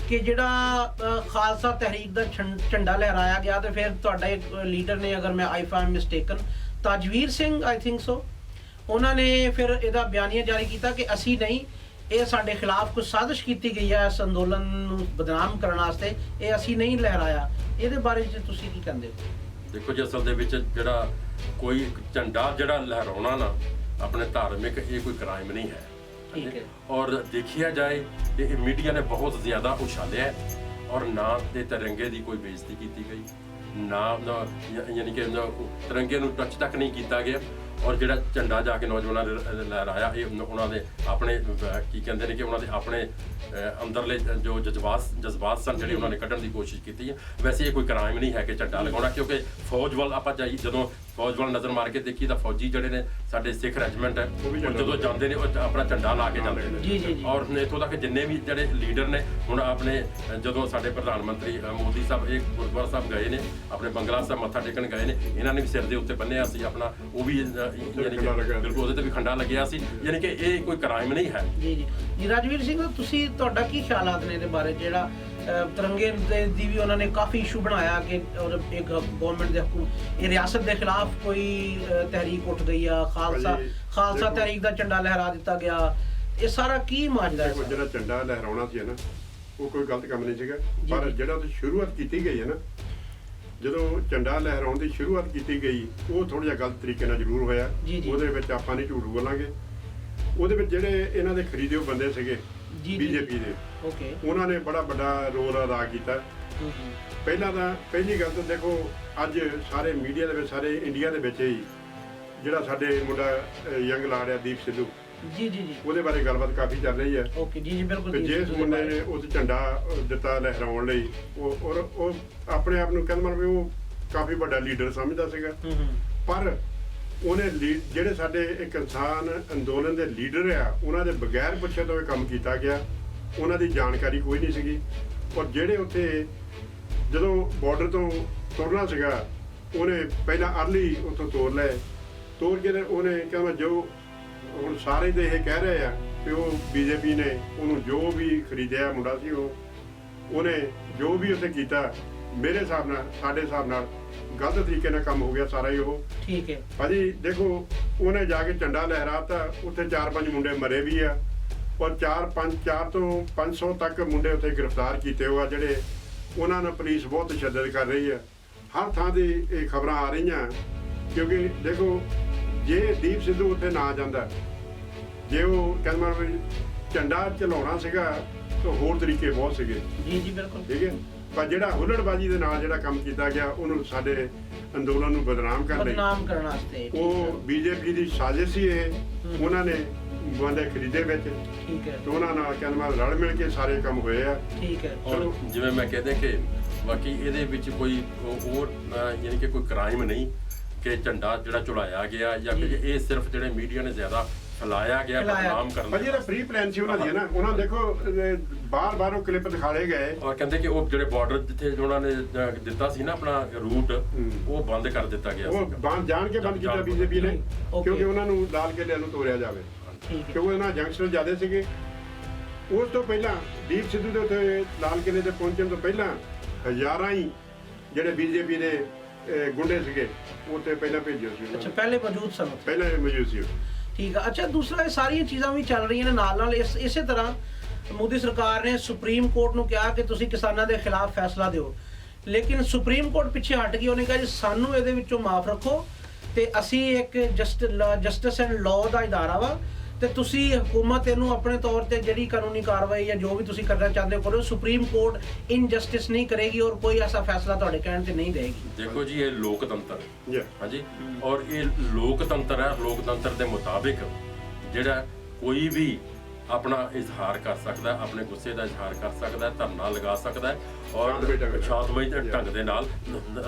ਕਿ ਜਿਹੜਾ ਖਾਲਸਾ ਤਹਿਰੀਕ ਦਾ ਝੰਡਾ ਲਹਿਰਾਇਆ ਗਿਆ ਤੇ ਫਿਰ ਤੁਹਾਡਾ ਇੱਕ ਲੀਡਰ ਨੇ, ਅਗਰ ਮੈਂ I am mistaken, Tajveer Singh I think so, ਉਹਨਾਂ ਨੇ ਫਿਰ ਇਹਦਾ ਬਿਆਨੀਆ ਜਾਰੀ ਕੀਤਾ ਕਿ ਅਸੀਂ ਨਹੀਂ, ਇਹ ਸਾਡੇ ਖਿਲਾਫ ਕੁਝ ਸਾਜ਼ਿਸ਼ ਕੀਤੀ ਗਈ ਹੈ ਇਸ ਅੰਦੋਲਨ ਨੂੰ ਬਦਨਾਮ ਕਰਨ ਵਾਸਤੇ, ਇਹ ਅਸੀਂ ਨਹੀਂ ਲਹਿਰਾਇਆ। ਇਹਦੇ ਬਾਰੇ ਚ ਤੁਸੀਂ ਕੀ ਕਹਿੰਦੇ ਹੋ? ਦੇਖੋ ਜੀ, ਅਸਲ ਦੇ ਵਿੱਚ ਜਿਹੜਾ ਕੋਈ ਝੰਡਾ ਜਿਹੜਾ ਲਹਿਰਾਉਣਾ ਨਾ ਆਪਣੇ ਧਾਰਮਿਕ, ਇਹ ਕੋਈ ਕ੍ਰਾਈਮ ਨਹੀਂ ਹੈ। ਠੀਕ ਹੈ। ਔਰ ਦੇਖਿਆ ਜਾਏ ਕਿ ਇਹ ਮੀਡੀਆ ਨੇ ਬਹੁਤ ਜ਼ਿਆਦਾ ਉਛਾਲਿਆ ਹੈ, ਔਰ ਨਾ ਤੇ ਤਿਰੰਗੇ ਦੀ ਕੋਈ ਬੇਇੱਜ਼ਤੀ ਕੀਤੀ ਗਈ, ਨਾ ਯਾਨੀ ਕਿ ਤਿਰੰਗੇ ਨੂੰ ਟੱਚ ਤੱਕ ਨਹੀਂ ਕੀਤਾ ਗਿਆ। ਔਰ ਜਿਹੜਾ ਝੰਡਾ ਜਾ ਕੇ ਨੌਜਵਾਨਾਂ ਨੇ ਲਹਿਰਾਇਆ, ਇਹ ਉਹਨਾਂ ਦੇ ਆਪਣੇ ਕੀ ਕਹਿੰਦੇ ਨੇ ਕਿ ਉਹਨਾਂ ਦੇ ਆਪਣੇ ਅੰਦਰਲੇ ਜੋ ਜਜ਼ਬਾਤ ਸਨ, ਜਿਹੜੇ ਉਹਨਾਂ ਨੇ ਕੱਢਣ ਦੀ ਕੋਸ਼ਿਸ਼ ਕੀਤੀ ਹੈ। ਵੈਸੇ ਇਹ ਕੋਈ ਕ੍ਰਾਈਮ ਨਹੀਂ ਹੈ ਕਿ ਝੰਡਾ ਲਗਾਉਣਾ, ਕਿਉਂਕਿ ਫੌਜ ਵੱਲ ਆਪਾਂ ਜਾਈ, ਜਦੋਂ ਫੌਜ ਵੱਲ ਨਜ਼ਰ ਮਾਰ ਕੇ ਦੇਖੀ ਤਾਂ ਫੌਜੀ ਜਿਹੜੇ ਨੇ ਸਾਡੇ ਸਿੱਖ ਰੈਜੀਮੈਂਟ ਹੈ, ਜਦੋਂ ਜਾਂਦੇ ਨੇ ਉਹ ਆਪਣਾ ਝੰਡਾ ਲਾ ਕੇ ਜਾਂਦੇ ਨੇ। ਔਰ ਇੱਥੋਂ ਤੱਕ ਜਿੰਨੇ ਵੀ ਜਿਹੜੇ ਲੀਡਰ ਨੇ, ਹੁਣ ਆਪਣੇ ਜਦੋਂ ਸਾਡੇ ਪ੍ਰਧਾਨ ਮੰਤਰੀ ਮੋਦੀ ਸਾਹਿਬ ਇਹ ਗੁਰਦੁਆਰਾ ਸਾਹਿਬ ਗਏ ਨੇ, ਆਪਣੇ ਬੰਗਲਾ ਸਾਹਿਬ ਮੱਥਾ ਟੇਕਣ ਗਏ ਨੇ, ਇਹਨਾਂ ਨੇ ਵੀ ਸਿਰ ਦੇ ਉੱਤੇ ਬੰਨਿਆ ਸੀ ਆਪਣਾ, ਉਹ ਵੀ ਯਾਨੀ ਕਿ ਬਿਲਕੁਲ ਉਹਦੇ ਤੇ ਵੀ ਖੰਡਾ ਲੱਗਿਆ ਸੀ, ਯਾਨੀ ਕਿ ਇਹ ਕੋਈ ਕ੍ਰਾਈਮ ਨਹੀਂ ਹੈ। ਜੀ ਰਾਜਵੀਰ ਸਿੰਘ, ਤੁਸੀਂ ਤੁਹਾਡਾ ਕੀ ਖਿਆਲਾਤ ਨੇ ਇਹਦੇ ਬਾਰੇ? ਜਿਹੜਾ ਤਿਰੰਗੇ ਦੀ ਵੀ ਉਹਨਾਂ ਨੇ ਕਾਫੀ ਇਸ਼ੂ ਬਣਾਇਆ ਕਿ ਇੱਕ ਗਵਰਨਮੈਂਟ ਦੇ ਇਹ ਰਿਆਸਤ ਦੇ ਖਿਲਾਫ ਕੋਈ ਤਹਿਰੀਕ ਉੱਠ ਗਈ ਆ, ਖਾਲਸਾ ਤਹਿਰੀਕ ਦਾ ਝੰਡਾ ਲਹਿਰਾ ਦਿੱਤਾ ਗਿਆ, ਇਹ ਸਾਰਾ ਕੀ ਮਾਜਦਾ ਹੈ? ਜਿਹੜਾ ਝੰਡਾ ਲਹਿਰਾਉਣਾ ਸੀ ਨਾ, ਉਹ ਕੋਈ ਗਲਤ ਕੰਮ ਨਹੀਂ ਸੀਗਾ, ਪਰ ਜਿਹੜਾ ਉਹਦੀ ਸ਼ੁਰੂਆਤ ਕੀਤੀ ਗਈ ਹੈ ਨਾ, ਜਦੋਂ ਝੰਡਾ ਲਹਿਰਾਉਣ ਦੀ ਸ਼ੁਰੂਆਤ ਕੀਤੀ ਗਈ, ਉਹ ਥੋੜਾ ਜਿਹਾ ਗਲਤ ਤਰੀਕੇ ਨਾਲ ਜ਼ਰੂਰ ਹੋਇਆ। ਉਹਦੇ ਵਿੱਚ ਆਪਾਂ ਨਹੀਂ ਝੂਠ ਬੋਲਾਂਗੇ, ਉਹਦੇ ਵਿੱਚ ਜਿਹੜੇ ਇਹਨਾਂ ਦੇ ਖਰੀਦੇ ਹੋਏ ਬੰਦੇ ਸੀਗੇ ਬੀਜੇਪੀ ਦੇ, ਉਹਨਾਂ ਨੇ ਬੜਾ ਵੱਡਾ ਰੋਲ ਅਦਾ ਕੀਤਾ। ਪਹਿਲੀ ਗੱਲ ਤਾਂ ਦੇਖੋ, ਅੱਜ ਸਾਰੇ ਮੀਡੀਆ ਦੇ ਵਿੱਚ, ਸਾਰੇ ਇੰਡੀਆ ਦੇ ਵਿੱਚ ਹੀ ਜਿਹੜਾ ਸਾਡੇ ਮੁੰਡਾ ਯੰਗ ਲਾੜ ਆ ਦੀਪ ਸਿੱਧੂ, ਉਹਦੇ ਬਾਰੇ ਗੱਲਬਾਤ ਕਾਫੀ ਚੱਲ ਰਹੀ ਹੈ। ਜਿਸ ਮੁੰਡੇ ਨੇ ਉਸ ਝੰਡਾ ਦਿੱਤਾ ਲਹਿਰਾਉਣ ਲਈ, ਉਹ ਆਪਣੇ ਆਪ ਨੂੰ ਕਹਿੰਦਾ ਵੀ ਉਹ ਕਾਫੀ ਵੱਡਾ ਲੀਡਰ ਸਮਝਦਾ ਸੀਗਾ, ਪਰ ਉਹਨੇ ਜਿਹੜੇ ਸਾਡੇ ਇੱਕ ਕਿਸਾਨ ਅੰਦੋਲਨ ਦੇ ਲੀਡਰ ਆ, ਉਹਨਾਂ ਦੇ ਬਗੈਰ ਪੁੱਛੇ ਤੋਂ ਇਹ ਕੰਮ ਕੀਤਾ ਗਿਆ, ਉਹਨਾਂ ਦੀ ਜਾਣਕਾਰੀ ਕੋਈ ਨਹੀਂ ਸੀਗੀ। ਔਰ ਜਿਹੜੇ ਉੱਥੇ ਜਦੋਂ ਬਾਰਡਰ ਤੋਂ ਤੁਰਨਾ ਸੀਗਾ, ਉਹਨੇ ਪਹਿਲਾਂ ਅਰਲੀ ਉੱਥੋਂ ਤੋਰ ਕੇ ਉਹਨੇ ਕਹਿੰਦਾ, ਜੋ ਹੁਣ ਸਾਰੇ ਤੇ ਇਹ ਕਹਿ ਰਹੇ ਆ ਕਿ ਉਹ ਬੀਜੇਪੀ ਨੇ ਉਹਨੂੰ ਜੋ ਵੀ ਖਰੀਦਿਆ ਮੁੰਡਾ ਸੀ, ਉਹਨੇ ਜੋ ਵੀ ਉੱਥੇ ਕੀਤਾ, ਮੇਰੇ ਹਿਸਾਬ ਨਾਲ, ਸਾਡੇ ਹਿਸਾਬ ਨਾਲ ਗਲਤ ਤਰੀਕੇ ਨਾਲ ਕੰਮ ਹੋ ਗਿਆ ਸਾਰਾ ਹੀ ਉਹ। ਠੀਕ ਹੈ ਭਾਜੀ, ਦੇਖੋ ਉਹਨੇ ਜਾ ਕੇ ਝੰਡਾ ਲਹਿਰਾਤਾ, ਉੱਥੇ 4-5 ਮੁੰਡੇ ਮਰੇ ਵੀ ਆ, ਔਰ 4 ਤੋਂ 500 ਤੱਕ ਮੁੰਡੇ ਉੱਥੇ ਗ੍ਰਿਫਤਾਰ ਕੀਤੇ ਹੋਏ ਆ, ਜਿਹੜੇ ਉਹਨਾਂ ਨਾਲ ਪੁਲਿਸ ਬਹੁਤ ਤਸ਼ੱਦਦ ਕਰ ਰਹੀ ਆ। ਹਰ ਥਾਂ ਤੇ ਇਹ ਖਬਰਾਂ ਆ ਰਹੀਆਂ, ਕਿਉਂਕਿ ਦੇਖੋ, ਜੇ ਦੀਪ ਸਿੱਧੂ ਉੱਥੇ ਨਾ ਜਾਂਦਾ, ਜੇ ਉਹ ਕਹਿੰਦਾ ਝੰਡਾ ਚਲਾਉਣਾ ਸੀਗਾ, ਤਾਂ ਹੋਰ ਤਰੀਕੇ ਬਹੁਤ ਸੀਗੇ। ਬਿਲਕੁਲ ਠੀਕ ਹੈ, ਪਰ ਜਿਹੜਾ ਹੁੱਲੜਬਾਜ਼ੀ ਦੇ ਨਾਲ ਜਿਹੜਾ ਕੰਮ ਕੀਤਾ ਗਿਆ, ਉਹਨੂੰ ਸਾਡੇ ਅੰਦੋਲਨ ਨੂੰ ਬਦਨਾਮ ਕਰਨ ਵਾਸਤੇ, ਉਹ ਬੀਜੇਪੀ ਦੀ ਸਾਜ਼ਿਸ਼ ਸੀ ਇਹ। ਉਹਨਾਂ ਨੇ ਬੰਦੇ ਖਰੀਦੇ ਵਿੱਚ, ਠੀਕ ਹੈ, ਤੇ ਉਹਨਾਂ ਨਾਲ ਕਹਿੰਦਾ ਰਲ ਮਿਲ ਕੇ ਸਾਰੇ ਕੰਮ ਹੋਏ ਆ। ਠੀਕ ਹੈ। ਔਰ ਜਿਵੇਂ ਮੈਂ ਕਹਿੰਦਾ ਕਿ ਬਾਕੀ ਇਹਦੇ ਵਿੱਚ ਕੋਈ ਹੋਰ ਯਾਨੀ ਕਿ ਕੋਈ ਕ੍ਰਾਈਮ ਨਹੀਂ ਕਿ ਝੰਡਾ ਜਿਹੜਾ ਚੁਲਾਇਆ ਗਿਆ, ਜਾਂ ਇਹ ਸਿਰਫ ਜਿਹੜੇ ਮੀਡੀਆ ਨੇ ਜ਼ਿਆਦਾ ਫੈਲਾਇਆ ਗਿਆ ਬਦਨਾਮ ਕਰਨ। ਭਾਜੀ, ਇਹਦਾ ਪ੍ਰੀ ਪਲਾਨ ਸੀ ਉਹਨਾਂ ਦੀ ਨਾ, ਉਹਨਾਂ ਦੇਖੋ ਬਾਰ-ਬਾਰ ਉਹ ਕਲਿੱਪ ਦਿਖਾਲੇ ਗਏ, ਔਰ ਕਹਿੰਦੇ ਕਿ ਉਹ ਜਿਹੜੇ ਬਾਰਡਰ ਜਿੱਥੇ ਉਹਨਾਂ ਨੇ ਦਿੱਤਾ ਸੀ ਨਾ ਆਪਣਾ ਰੂਟ, ਉਹ ਬੰਦ ਕਰ ਦਿੱਤਾ ਗਿਆ। ਉਹ ਜਾਣ ਕੇ ਬੰਦ ਕੀਤਾ ਬੀਜੇਪੀ ਨੇ, ਕਿਉਂਕਿ ਉਹਨਾਂ ਨੂੰ ਲਾਲ ਕਿਲ੍ਹੇ ਨੂੰ ਤੋੜਿਆ ਜਾਵੇ, ਕਿਉਂਕਿ ਉਹਨਾਂ ਜੰਗਸਟਰ ਜ਼ਿਆਦਾ ਸੀਗੇ। ਉਸ ਤੋਂ ਪਹਿਲਾਂ ਦੀਪ ਸਿੱਧੂ ਦੇ ਉੱਤੇ ਲਾਲ ਕਿਲ੍ਹੇ ਤੇ ਪਹੁੰਚਣ ਤੋਂ ਪਹਿਲਾਂ ਹਜ਼ਾਰਾਂ ਹੀ ਜਿਹੜੇ ਬੀਜੇਪੀ ਦੇ ਗੁੰਡੇ ਸੀਗੇ ਉੱਥੇ ਪਹਿਲਾਂ ਭੇਜੇ ਸੀ। ਅੱਛਾ, ਪਹਿਲੇ ਮੌਜੂਦ ਸੀ। ਠੀਕ ਆ। ਅੱਛਾ, ਦੂਸਰਾ, ਇਹ ਸਾਰੀਆਂ ਚੀਜ਼ਾਂ ਵੀ ਚੱਲ ਰਹੀਆਂ ਨੇ ਨਾਲ ਇਸੇ ਤਰ੍ਹਾਂ ਮੋਦੀ ਸਰਕਾਰ ਨੇ ਸੁਪਰੀਮ ਕੋਰਟ ਨੂੰ ਕਿਹਾ ਕਿ ਤੁਸੀਂ ਕਿਸਾਨਾਂ ਦੇ ਖਿਲਾਫ ਫੈਸਲਾ ਦਿਓ, ਲੇਕਿਨ ਸੁਪਰੀਮ ਕੋਰਟ ਪਿੱਛੇ ਹਟ ਗਈ। ਉਹਨੇ ਕਿਹਾ ਜੀ ਸਾਨੂੰ ਇਹਦੇ ਵਿੱਚੋਂ ਮਾਫ ਰੱਖੋ, ਤੇ ਅਸੀਂ ਇੱਕ ਜਸਟਿਸ ਐਂਡ ਲਾਅ ਦਾ ਇਦਾਰਾ ਵਾ, ਤੇ ਤੁਸੀਂ ਹਕੂਮਤ ਇਹਨੂੰ ਆਪਣੇ ਤੌਰ ਤੇ ਜਿਹੜੀ ਕਾਨੂੰਨੀ ਕਾਰਵਾਈ ਜਾਂ ਜੋ ਵੀ ਤੁਸੀਂ ਕਰਨਾ ਚਾਹੁੰਦੇ ਹੋ ਕਰੋ, ਸੁਪਰੀਮ ਕੋਰਟ ਇਨਜਸਟਿਸ ਨਹੀਂ ਕਰੇਗੀ ਔਰ ਕੋਈ ਐਸਾ ਫੈਸਲਾ ਤੁਹਾਡੇ ਕਹਿਣ ਤੇ ਨਹੀਂ ਦੇਗੀ। ਦੇਖੋ ਜੀ, ਇਹ ਲੋਕਤੰਤਰ ਹੈ ਹਾਂਜੀ, ਔਰ ਇਹ ਲੋਕਤੰਤਰ ਹੈ। ਲੋਕਤੰਤਰ ਦੇ ਮੁਤਾਬਿਕ ਜਿਹੜਾ ਕੋਈ ਵੀ ਆਪਣਾ ਇਜ਼ਹਾਰ ਕਰ ਸਕਦਾ, ਆਪਣੇ ਗੁੱਸੇ ਦਾ ਇਜ਼ਹਾਰ ਕਰ ਸਕਦਾ, ਧਰਨਾ ਲਗਾ ਸਕਦਾ ਔਰ ਸ਼ਾਂਤਮਈ ਢੰਗ ਦੇ ਨਾਲ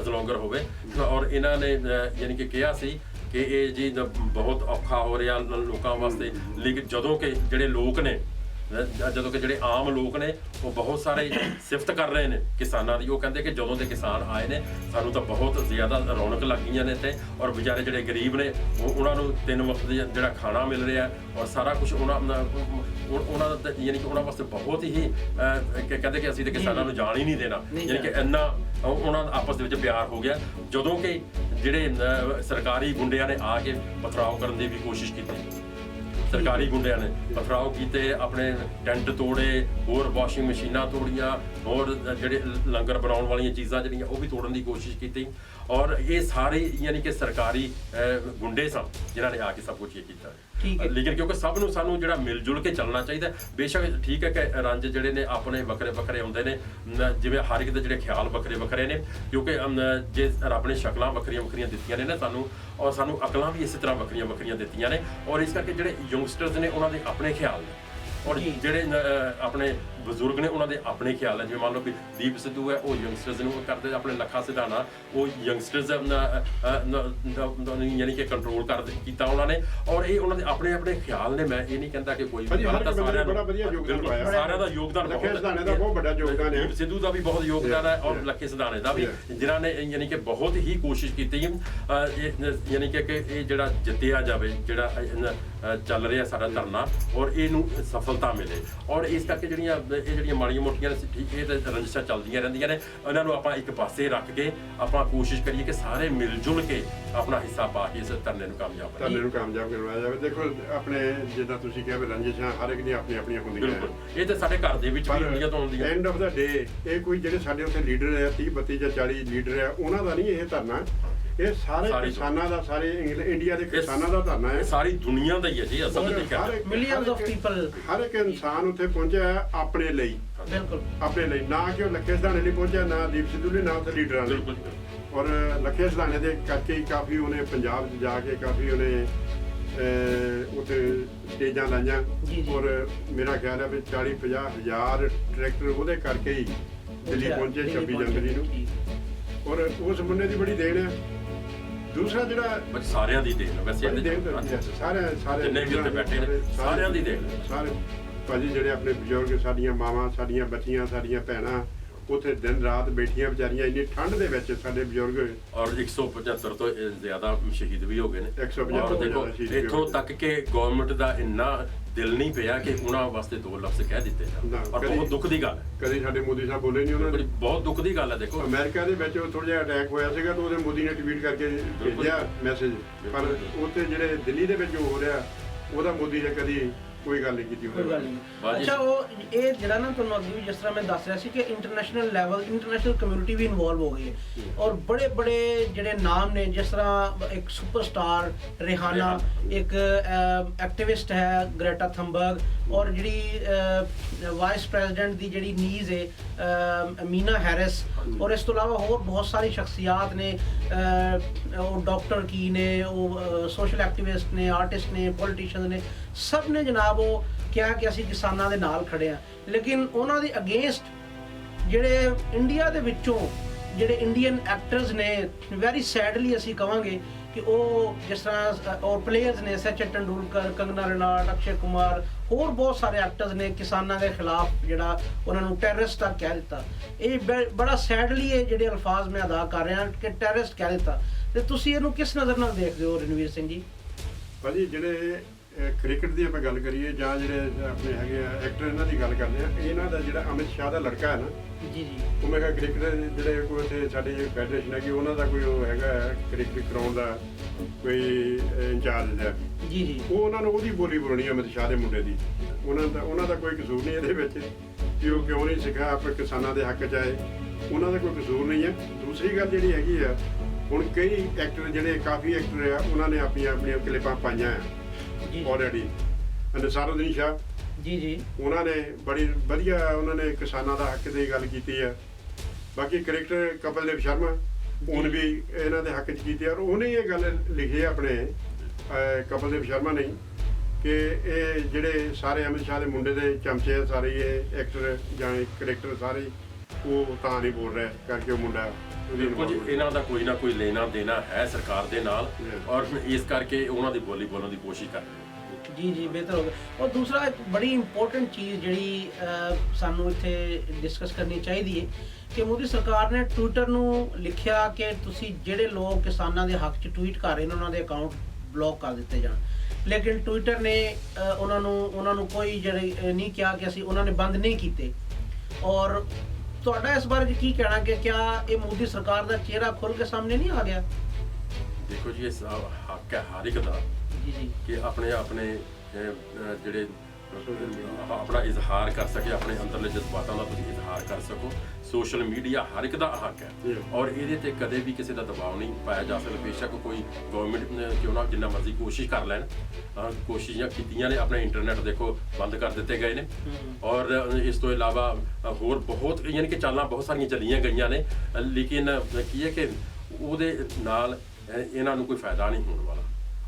ਅਜ਼ਲੋਂਗਰ ਹੋਵੇ। ਔਰ ਇਹਨਾਂ ਨੇ ਯਾਨੀ ਕਿ ਕਿਹਾ ਸੀ ਕਿ ਇਹ ਜੀ ਬਹੁਤ ਔਖਾ ਹੋ ਰਿਹਾ ਲੋਕਾਂ ਵਾਸਤੇ, ਲੇਕਿਨ ਜਦੋਂ ਕਿ ਜਿਹੜੇ ਲੋਕ ਨੇ, ਜਦੋਂ ਕਿ ਜਿਹੜੇ ਆਮ ਲੋਕ ਨੇ ਉਹ ਬਹੁਤ ਸਾਰੇ ਸਿਫਤ ਕਰ ਰਹੇ ਨੇ ਕਿਸਾਨਾਂ ਦੀ। ਉਹ ਕਹਿੰਦੇ ਕਿ ਜਦੋਂ ਦੇ ਕਿਸਾਨ ਆਏ ਨੇ ਸਾਨੂੰ ਤਾਂ ਬਹੁਤ ਜ਼ਿਆਦਾ ਰੌਣਕ ਲੱਗ ਗਈਆਂ ਨੇ ਇੱਥੇ, ਔਰ ਵਿਚਾਰੇ ਜਿਹੜੇ ਗਰੀਬ ਨੇ ਉਹਨਾਂ ਨੂੰ 3 ਵਕਤ ਜਿਹੜਾ ਖਾਣਾ ਮਿਲ ਰਿਹਾ ਔਰ ਸਾਰਾ ਕੁਝ ਉਹਨਾਂ ਦਾ ਯਾਨੀ ਕਿ ਉਹਨਾਂ ਵਾਸਤੇ ਬਹੁਤ ਹੀ ਕਹਿੰਦੇ ਕਿ ਅਸੀਂ ਤਾਂ ਕਿਸਾਨਾਂ ਨੂੰ ਜਾਣ ਹੀ ਨਹੀਂ ਦੇਣਾ, ਯਾਨੀ ਕਿ ਇੰਨਾ ਉਹਨਾਂ ਦਾ ਆਪਸ ਦੇ ਵਿੱਚ ਪਿਆਰ ਹੋ ਗਿਆ। ਜਦੋਂ ਕਿ ਜਿਹੜੇ ਸਰਕਾਰੀ ਗੁੰਡਿਆਂ ਨੇ ਆ ਕੇ ਪਥਰਾਓ ਕਰਨ ਦੀ ਵੀ ਕੋਸ਼ਿਸ਼ ਕੀਤੀ, ਸਰਕਾਰੀ ਗੁੰਡਿਆਂ ਨੇ ਪਥਰਾਓ ਕੀਤੇ, ਆਪਣੇ ਟੈਂਟ ਤੋੜੇ, ਹੋਰ ਵਾਸ਼ਿੰਗ ਮਸ਼ੀਨਾਂ ਤੋੜੀਆਂ, ਹੋਰ ਜਿਹੜੇ ਲੰਗਰ ਬਣਾਉਣ ਵਾਲੀਆਂ ਚੀਜ਼ਾਂ ਜਿਹੜੀਆਂ ਉਹ ਵੀ ਤੋੜਨ ਦੀ ਕੋਸ਼ਿਸ਼ ਕੀਤੀ। ਔਰ ਇਹ ਸਾਰੇ ਯਾਨੀ ਕਿ ਸਰਕਾਰੀ ਗੁੰਡੇ ਸਨ ਜਿਨ੍ਹਾਂ ਨੇ ਆ ਕੇ ਸਭ ਕੁਝ ਇਹ ਕੀਤਾ। ਲੇਕਿਨ ਕਿਉਂਕਿ ਸਭ ਨੂੰ ਸਾਨੂੰ ਜਿਹੜਾ ਮਿਲ ਜੁਲ ਕੇ ਚੱਲਣਾ ਚਾਹੀਦਾ। ਬੇਸ਼ੱਕ ਠੀਕ ਹੈ ਕਿ ਰੰਜ ਜਿਹੜੇ ਨੇ ਆਪਣੇ ਵੱਖਰੇ ਵੱਖਰੇ ਹੁੰਦੇ ਨੇ, ਜਿਵੇਂ ਹਰ ਇੱਕ ਦੇ ਜਿਹੜੇ ਖਿਆਲ ਵੱਖਰੇ ਵੱਖਰੇ ਨੇ, ਕਿਉਂਕਿ ਜੇ ਰੱਬ ਨੇ ਸ਼ਕਲਾਂ ਵੱਖਰੀਆਂ ਵੱਖਰੀਆਂ ਦਿੱਤੀਆਂ ਨੇ ਨਾ ਸਾਨੂੰ, ਔਰ ਸਾਨੂੰ ਅਕਲਾਂ ਵੀ ਇਸੇ ਤਰ੍ਹਾਂ ਵੱਖਰੀਆਂ ਵੱਖਰੀਆਂ ਦਿੱਤੀਆਂ ਨੇ। ਔਰ ਇਸ ਕਰਕੇ ਜਿਹੜੇ ਯੰਗਸਟਰਸ ਨੇ ਉਹਨਾਂ ਦੇ ਆਪਣੇ ਖਿਆਲ ਨੇ, ਔਰ ਜਿਹੜੇ ਆਪਣੇ ਬਜ਼ੁਰਗ ਨੇ ਉਹਨਾਂ ਦੇ ਆਪਣੇ ਖਿਆਲ ਹੈ। ਜਿਵੇਂ ਮੰਨ ਲਓ ਵੀ ਦੀਪ ਸਿੱਧੂ ਹੈ, ਉਹ ਯੰਗਸਟਰਸ ਨੂੰ ਕਰਦੇ, ਆਪਣੇ ਲੱਖਾ ਸਿਧਾਣਾ ਉਹ ਯੰਗਸਟਰਸ ਯਾਨੀ ਕਿ ਕੰਟਰੋਲ ਕੀਤਾ ਉਹਨਾਂ ਨੇ। ਔਰ ਇਹ ਉਹਨਾਂ ਦੇ ਆਪਣੇ ਆਪਣੇ ਖਿਆਲ ਨੇ। ਮੈਂ ਇਹ ਨਹੀਂ ਕਹਿੰਦਾ ਕਿ ਕੋਈ ਸਾਰਿਆਂ ਦਾ ਯੋਗਦਾਨ ਬਹੁਤ ਵੱਡਾ ਯੋਗਦਾਨ ਹੈ। ਦੀਪ ਸਿੱਧੂ ਦਾ ਵੀ ਬਹੁਤ ਯੋਗਦਾਨ ਹੈ ਔਰ ਲੱਖੇ ਸਿਧਾਣੇ ਦਾ ਵੀ, ਜਿਨ੍ਹਾਂ ਨੇ ਯਾਨੀ ਕਿ ਬਹੁਤ ਹੀ ਕੋਸ਼ਿਸ਼ ਕੀਤੀ ਯਾਨੀ ਕਿ ਇਹ ਜਿਹੜਾ ਜਿੱਤਿਆ ਜਾਵੇ, ਜਿਹੜਾ ਚੱਲ ਰਿਹਾ ਸਾਡਾ ਧਰਨਾ, ਔਰ ਇਹਨੂੰ ਸਫਲਤਾ ਮਿਲੇ। ਔਰ ਇਸ ਕਰਕੇ ਜਿਹੜੀਆਂ ਮਾੜੀਆਂ ਮੋਟੀਆਂ ਠੀਕ ਇਹ ਤਾਂ ਰੰਜਿਸ਼ਾਂ ਚੱਲਦੀਆਂ ਰਹਿੰਦੀਆਂ ਨੇ, ਇਹਨਾਂ ਨੂੰ ਆਪਾਂ ਇੱਕ ਪਾਸੇ ਰੱਖ ਕੇ ਆਪਾਂ ਕੋਸ਼ਿਸ਼ ਕਰੀਏ ਕਿ ਸਾਰੇ ਮਿਲ ਜੁਲ ਕੇ ਆਪਣਾ ਹਿੱਸਾ ਪਾ ਕੇ ਇਸ ਧਰਨੇ ਨੂੰ ਕਾਮਯਾਬ ਕਰਵਾਇਆ ਜਾਵੇ। ਦੇਖੋ ਆਪਣੇ ਜਿੱਦਾਂ ਤੁਸੀਂ ਕਿਹਾ ਵੀ ਰੰਜਿਸ਼ਾਂ ਹਰ ਇੱਕ ਦੀਆਂ ਆਪਣੀਆਂ ਹੁੰਦੀਆਂ, ਇਹ ਤਾਂ ਸਾਡੇ ਘਰ ਦੇ ਵਿੱਚ ਵੀ ਹੁੰਦੀਆਂ ਤੋਂ ਹੁੰਦੀਆਂ। ਐਂਡ ਆਫ ਦਾ ਡੇ ਇਹ ਕੋਈ ਜਿਹੜੇ ਸਾਡੇ ਉੱਥੇ ਲੀਡਰ ਹੈ 30 32 ਜਾਂ 40 ਲੀਡਰ ਹੈ, ਉਹਨਾਂ ਦਾ ਨਹੀਂ ਇਹ ਧਰਨਾ, ਇਹ ਸਾਰੇ ਕਿਸਾਨਾਂ ਦਾ, ਸਾਰੇ ਇੰਡੀਆ ਦੇ ਕਿਸਾਨਾਂ ਦਾ ਧਰਨਾ ਹੈ। ਸਾਰੀ ਦੁਨੀਆ ਦਾ ਹੀ ਹੈ ਜੀ ਅਸਲ ਵਿੱਚ। ਮਿਲੀਅਨਸ ਆਫ ਪੀਪਲ, ਹਰ ਇੱਕ ਇਨਸਾਨ ਉੱਥੇ ਪਹੁੰਚਿਆ ਆਪਣੇ ਲਈ, ਬਿਲਕੁਲ ਆਪਣੇ ਲਈ, ਨਾ ਕਿ ਉਹ ਲੱਖੇ ਸਿਧਾਣੇ ਲਈ ਪਹੁੰਚਿਆ, ਨਾ ਦੀਪ ਸਿੱਧੂ ਲਈ, ਨਾ ਉੱਥੇ ਲੀਡਰਾਂ ਲਈ। ਔਰ ਲੱਖੇ ਸਿਧਾਣੇ ਦੇ ਕਰਕੇ ਹੀ ਕਾਫੀ ਉਹਨੇ ਪੰਜਾਬ 'ਚ ਜਾ ਕੇ ਕਾਫੀ ਉਹਨੇ ਉੱਥੇ ਸਟੇਜਾਂ ਲਾਈਆਂ। ਔਰ ਮੇਰਾ ਖਿਆਲ ਹੈ ਵੀ 40-50 ਹਜ਼ਾਰ ਟਰੈਕਟਰ ਉਹਦੇ ਕਰਕੇ ਹੀ ਦਿੱਲੀ ਪਹੁੰਚੇ 26 ਜਨਵਰੀ ਨੂੰ। ਔਰ ਉਸ ਮੁੰਡੇ ਦੀ ਬੜੀ ਦੇਣ ਹੈ। ਦੂਸਰਾ ਜਿਹੜਾ ਸਾਰਿਆਂ ਦੀ ਦੇਣ, ਵੈਸੇ ਸਾਰੇ ਜਿੰਨੇ ਵੀ ਉੱਥੇ ਬੈਠੇ ਨੇ ਸਾਰਿਆਂ ਦੀ ਦੇਣ, ਸਾਰੇ ਭਾਜੀ ਜਿਹੜੇ ਆਪਣੇ ਬਜ਼ੁਰਗ, ਸਾਡੀਆਂ ਮਾਵਾਂ, ਸਾਡੀਆਂ ਬੱਚੀਆਂ, ਸਾਡੀਆਂ ਭੈਣਾਂ ਉੱਥੇ ਦਿਨ ਰਾਤ ਬੈਠੀਆਂ ਵਿਚਾਰੀਆਂ ਇੰਨੀ ਠੰਡ ਦੇ ਵਿੱਚ, ਸਾਡੇ ਬਜ਼ੁਰਗ। ਔਰ 175 ਤੋਂ ਜ਼ਿਆਦਾ ਸ਼ਹੀਦ ਵੀ ਹੋ ਗਏ ਨੇ। 175 ਦੇਖੋ ਇੱਥੋਂ ਤੱਕ ਕਿ ਗਵਰਨਮੈਂਟ ਦਾ ਇੰਨਾ ਦਿਲ ਨਹੀਂ ਪਿਆ ਕਿ ਉਹਨਾਂ ਵਾਸਤੇ 2 ਲਫ਼ਜ਼ ਕਹਿ ਦਿੱਤੇ ਜਾਣ, ਔਰ ਬਹੁਤ ਦੁੱਖ ਦੀ ਗੱਲ ਹੈ। ਕਦੇ ਸਾਡੇ ਮੋਦੀ ਸਾਹਿਬ ਬੋਲੇ ਨਹੀਂ ਉਹਨਾਂ ਨੇ, ਬਹੁਤ ਦੁੱਖ ਦੀ ਗੱਲ ਹੈ। ਦੇਖੋ ਅਮਰੀਕਾ ਦੇ ਵਿੱਚ ਥੋੜਾ ਜਿਹਾ ਅਟੈਕ ਹੋਇਆ ਸੀਗਾ ਤਾਂ ਉਹਦੇ ਮੋਦੀ ਨੇ ਟਵੀਟ ਕਰਕੇ ਭੇਜਿਆ ਮੈਸੇਜ, ਪਰ ਉੱਥੇ ਜਿਹੜੇ ਦਿੱਲੀ ਦੇ ਵਿੱਚ ਹੋ ਰਿਹਾ ਉਹਦਾ ਮੋਦੀ ਨੇ ਕਦੀ ਕੋਈ ਗੱਲ ਨਹੀਂ ਕੀਤੀ ਹੋਈ। ਅੱਛਾ, ਉਹ ਇਹ ਜਿਹੜਾ ਨਾ ਤੁਹਾਨੂੰ ਅੱਗੇ ਵੀ ਜਿਸ ਤਰ੍ਹਾਂ ਮੈਂ ਦੱਸ ਰਿਹਾ ਸੀ ਕਿ ਇੰਟਰਨੈਸ਼ਨਲ ਲੈਵਲ, ਇੰਟਰਨੈਸ਼ਨਲ ਕਮਿਊਨਿਟੀ ਵੀ ਇਨਵੋਲਵ ਹੋ ਗਈ ਹੈ ਔਰ ਬੜੇ ਬੜੇ ਜਿਹੜੇ ਨਾਮ ਨੇ, ਜਿਸ ਤਰ੍ਹਾਂ ਇੱਕ ਸੁਪਰਸਟਾਰ ਰਿਹਾਨਾ, ਇੱਕ ਐਕਟਿਵਿਸਟ ਹੈ ਗ੍ਰੇਟਾ ਥੰਬਰਗ, ਔਰ ਜਿਹੜੀ ਵਾਈਸ ਪ੍ਰੈਜ਼ੀਡੈਂਟ ਦੀ ਜਿਹੜੀ ਨੀਜ਼ ਹੈ ਮੀਨਾ ਹੈਰਿਸ, ਔਰ ਇਸ ਤੋਂ ਇਲਾਵਾ ਹੋਰ ਬਹੁਤ ਸਾਰੀ ਸ਼ਖਸੀਅਤ ਨੇ। ਉਹ ਡਾਕਟਰ ਕੀ ਨੇ, ਉਹ ਸੋਸ਼ਲ ਐਕਟਿਵਿਸਟ ਨੇ, ਆਰਟਿਸਟ ਨੇ, ਪੋਲੀਟੀਸ਼ੀਅਨ ਨੇ, ਸਭ ਨੇ ਜਨਾਬ ਉਹ ਕਿਹਾ ਕਿ ਅਸੀਂ ਕਿਸਾਨਾਂ ਦੇ ਨਾਲ ਖੜੇ ਹਾਂ। ਲੇਕਿਨ ਉਹਨਾਂ ਦੇ ਅਗੇਂਸਟ ਜਿਹੜੇ ਇੰਡੀਆ ਦੇ ਵਿੱਚੋਂ ਜਿਹੜੇ ਇੰਡੀਅਨ ਐਕਟਰਸ ਨੇ, ਵੈਰੀ ਸੈਡਲੀ ਅਸੀਂ ਕਹਾਂਗੇ ਕਿ ਉਹ ਜਿਸ ਤਰ੍ਹਾਂ ਔਰ ਪਲੇਅਰਸ ਨੇ, ਸਚਿਨ ਤੰਦੂਲਕਰ, ਕੰਗਨਾ ਰਣੌਤ, ਅਕਸ਼ੇ ਕੁਮਾਰ, ਹੋਰ ਬਹੁਤ ਸਾਰੇ ਐਕਟਰਸ ਨੇ ਕਿਸਾਨਾਂ ਦੇ ਖਿਲਾਫ ਜਿਹੜਾ ਉਹਨਾਂ ਨੂੰ ਟੈਰਰਿਸਟ ਤੱਕ ਕਹਿ ਦਿੱਤਾ। ਇਹ ਬੜਾ ਸੈਡਲੀ ਇਹ ਜਿਹੜੇ ਅਲਫਾਜ਼ ਮੈਂ ਅਦਾ ਕਰ ਰਿਹਾ ਕਿ ਟੈਰਰਿਸਟ ਕਹਿ ਦਿੱਤਾ। ਤੇ ਤੁਸੀਂ ਇਹਨੂੰ ਕਿਸ ਨਜ਼ਰ ਨਾਲ ਦੇਖਦੇ ਹੋ ਰਣਵੀਰ ਸਿੰਘ ਜੀ? ਭਾਜੀ ਜਿਹੜੇ ਕ੍ਰਿਕਟ ਦੀ ਆਪਾਂ ਗੱਲ ਕਰੀਏ ਜਾਂ ਜਿਹੜੇ ਆਪਣੇ ਹੈਗੇ ਆ ਐਕਟਰ, ਇਹਨਾਂ ਦੀ ਗੱਲ ਕਰਦੇ ਆ, ਇਹਨਾਂ ਦਾ ਜਿਹੜਾ ਅਮਿਤ ਸ਼ਾਹ ਦਾ ਲੜਕਾ ਹੈ ਨਾ, ਜੀ ਉਹ ਮੈਂ ਕਿਹਾ ਕ੍ਰਿਕਟ ਜਿਹੜੇ ਕੋਈ ਉੱਥੇ ਸਾਡੀ ਫੈਡਰੇਸ਼ਨ ਹੈਗੀ ਉਹਨਾਂ ਦਾ ਕੋਈ ਉਹ ਹੈਗਾ ਕ੍ਰਿਕਟ ਕਰਾਉਣ ਦਾ ਕੋਈ ਇੰਚਾਰਜ ਹੈ ਜੀ, ਉਹ ਉਹਨਾਂ ਨੂੰ ਉਹਦੀ ਬੋਲੀ ਬੋਲਣੀ ਅਮਿਤ ਸ਼ਾਹ ਦੇ ਮੁੰਡੇ ਦੀ। ਉਹਨਾਂ ਦਾ ਕੋਈ ਕਸੂਰ ਨਹੀਂ ਇਹਦੇ ਵਿੱਚ ਕਿ ਉਹ ਕਿਉਂ ਨਹੀਂ ਸਿੱਖਿਆ ਆਪਣੇ ਕਿਸਾਨਾਂ ਦੇ ਹੱਕ 'ਚ ਆਏ, ਉਹਨਾਂ ਦਾ ਕੋਈ ਕਸੂਰ ਨਹੀਂ ਹੈ। ਦੂਸਰੀ ਗੱਲ ਜਿਹੜੀ ਹੈਗੀ ਆ, ਹੁਣ ਕਈ ਐਕਟਰ ਜਿਹੜੇ ਕਾਫੀ ਐਕਟਰ ਆ ਉਹਨਾਂ ਨੇ ਆਪਣੀਆਂ ਕਲਿੱਪਾਂ ਪਾਈਆਂ ਆ ਆਲਰੇਡੀ, ਨਸਾਰੁਦੀਨ ਸ਼ਾਹ ਜੀ ਜੀ, ਉਹਨਾਂ ਨੇ ਬੜੀ ਵਧੀਆ ਉਹਨਾਂ ਨੇ ਕਿਸਾਨਾਂ ਦਾ ਹੱਕ ਦੀ ਗੱਲ ਕੀਤੀ ਹੈ। ਬਾਕੀ ਕ੍ਰਿਕਟਰ ਕਪਿਲ ਦੇਵ ਸ਼ਰਮਾ ਉਹਨੇ ਵੀ ਇਹਨਾਂ ਦੇ ਹੱਕ 'ਚ ਕੀਤੀ ਔਰ ਉਹਨੇ ਇਹ ਗੱਲ ਲਿਖੀ ਹੈ ਆਪਣੇ ਕਪਿਲ ਦੇਵ ਸ਼ਰਮਾ ਨੇ ਕਿ ਇਹ ਜਿਹੜੇ ਸਾਰੇ ਅਮਿਤ ਸ਼ਾਹ ਦੇ ਮੁੰਡੇ ਦੇ ਚਮਚੇ ਆ ਸਾਰੇ ਇਹ ਐਕਟਰ ਜਾਂ ਕ੍ਰਿਕਟਰ ਸਾਰੇ ਉਹ ਤਾਂ ਨਹੀਂ ਬੋਲ ਰਿਹਾ ਕਰਕੇ ਉਹ ਮੁੰਡਾ ਬਿਲਕੁਲ ਜੀ, ਇਹਨਾਂ ਦਾ ਕੋਈ ਨਾ ਕੋਈ ਲੈਣਾ ਦੇਣਾ ਹੈ ਸਰਕਾਰ ਦੇ ਨਾਲ ਔਰ ਇਸ ਕਰਕੇ ਉਹਨਾਂ ਦੀ ਬੋਲੀ ਬੋਲਣ ਦੀ ਕੋਸ਼ਿਸ਼ ਕਰ ਰਹੇ ਨੇ। ਜੀ ਜੀ, ਬਿਹਤਰ ਹੋ ਗਿਆ। ਔਰ ਦੂਸਰਾ ਇੱਕ ਬੜੀ ਇੰਪੋਰਟੈਂਟ ਚੀਜ਼ ਜਿਹੜੀ ਸਾਨੂੰ ਇੱਥੇ ਡਿਸਕਸ ਕਰਨੀ ਚਾਹੀਦੀ ਹੈ ਕਿ ਮੋਦੀ ਸਰਕਾਰ ਨੇ ਟਵਿੱਟਰ ਨੂੰ ਲਿਖਿਆ ਕਿ ਤੁਸੀਂ ਜਿਹੜੇ ਲੋਕ ਕਿਸਾਨਾਂ ਦੇ ਹੱਕ 'ਚ ਟਵੀਟ ਕਰ ਰਹੇ ਨੇ ਉਹਨਾਂ ਦੇ ਅਕਾਊਂਟ ਬਲੌਕ ਕਰ ਦਿੱਤੇ ਜਾਣ, ਲੇਕਿਨ ਟਵਿੱਟਰ ਨੇ ਉਹਨਾਂ ਨੂੰ ਕੋਈ ਜਿਹੜੀ ਨਹੀਂ ਕਿਹਾ ਕਿ ਅਸੀਂ ਉਹਨਾਂ ਨੇ ਬੰਦ ਨਹੀਂ ਕੀਤੇ। ਔਰ ਤੁਹਾਡਾ ਇਸ ਬਾਰੇ 'ਚ ਕੀ ਕਹਿਣਾ ਕਿ ਕਿਆ ਇਹ ਮੋਦੀ ਸਰਕਾਰ ਦਾ ਚਿਹਰਾ ਖੁੱਲ੍ਹ ਕੇ ਸਾਹਮਣੇ ਨਹੀਂ ਆ ਗਿਆ? ਦੇਖੋ ਜੀ, ਇਹ ਹੱਕ ਹੈ ਹਰ ਇੱਕ ਦਾ ਜੀ ਜੀ, ਕਿ ਆਪਣੇ ਜਿਹੜੇ ਆਪਣਾ ਇਜ਼ਹਾਰ ਕਰ ਸਕੇ, ਆਪਣੇ ਅੰਦਰਲੇ ਜਜ਼ਬਾਤਾਂ ਦਾ ਤੁਸੀਂ ਇਜ਼ਹਾਰ ਕਰ ਸਕੋ। ਸੋਸ਼ਲ ਮੀਡੀਆ ਹਰ ਇੱਕ ਦਾ ਹੱਕ ਹੈ ਔਰ ਇਹਦੇ ਤੇ ਕਦੇ ਵੀ ਕਿਸੇ ਦਾ ਦਬਾਅ ਨਹੀਂ ਪਾਇਆ ਜਾ ਸਕਦਾ। ਬੇਸ਼ੱਕ ਕੋਈ ਗਵਰਨਮੈਂਟ ਕਿਉਂ ਨਾ ਜਿੰਨਾ ਮਰਜ਼ੀ ਕੋਸ਼ਿਸ਼ ਕਰ ਲੈਣ, ਕੋਸ਼ਿਸ਼ਾਂ ਕੀਤੀਆਂ ਨੇ, ਆਪਣੇ ਇੰਟਰਨੈਟ ਦੇਖੋ ਬੰਦ ਕਰ ਦਿੱਤੇ ਗਏ ਨੇ ਔਰ ਇਸ ਤੋਂ ਇਲਾਵਾ ਹੋਰ ਬਹੁਤ ਯਾਨੀ ਕਿ ਚਾਲਾਂ ਬਹੁਤ ਸਾਰੀਆਂ ਚੱਲੀਆਂ ਗਈਆਂ ਨੇ, ਲੇਕਿਨ ਕੀ ਹੈ ਕਿ ਉਹਦੇ ਨਾਲ ਇਹਨਾਂ ਨੂੰ ਕੋਈ ਫਾਇਦਾ ਨਹੀਂ ਹੋਣ ਵਾਲਾ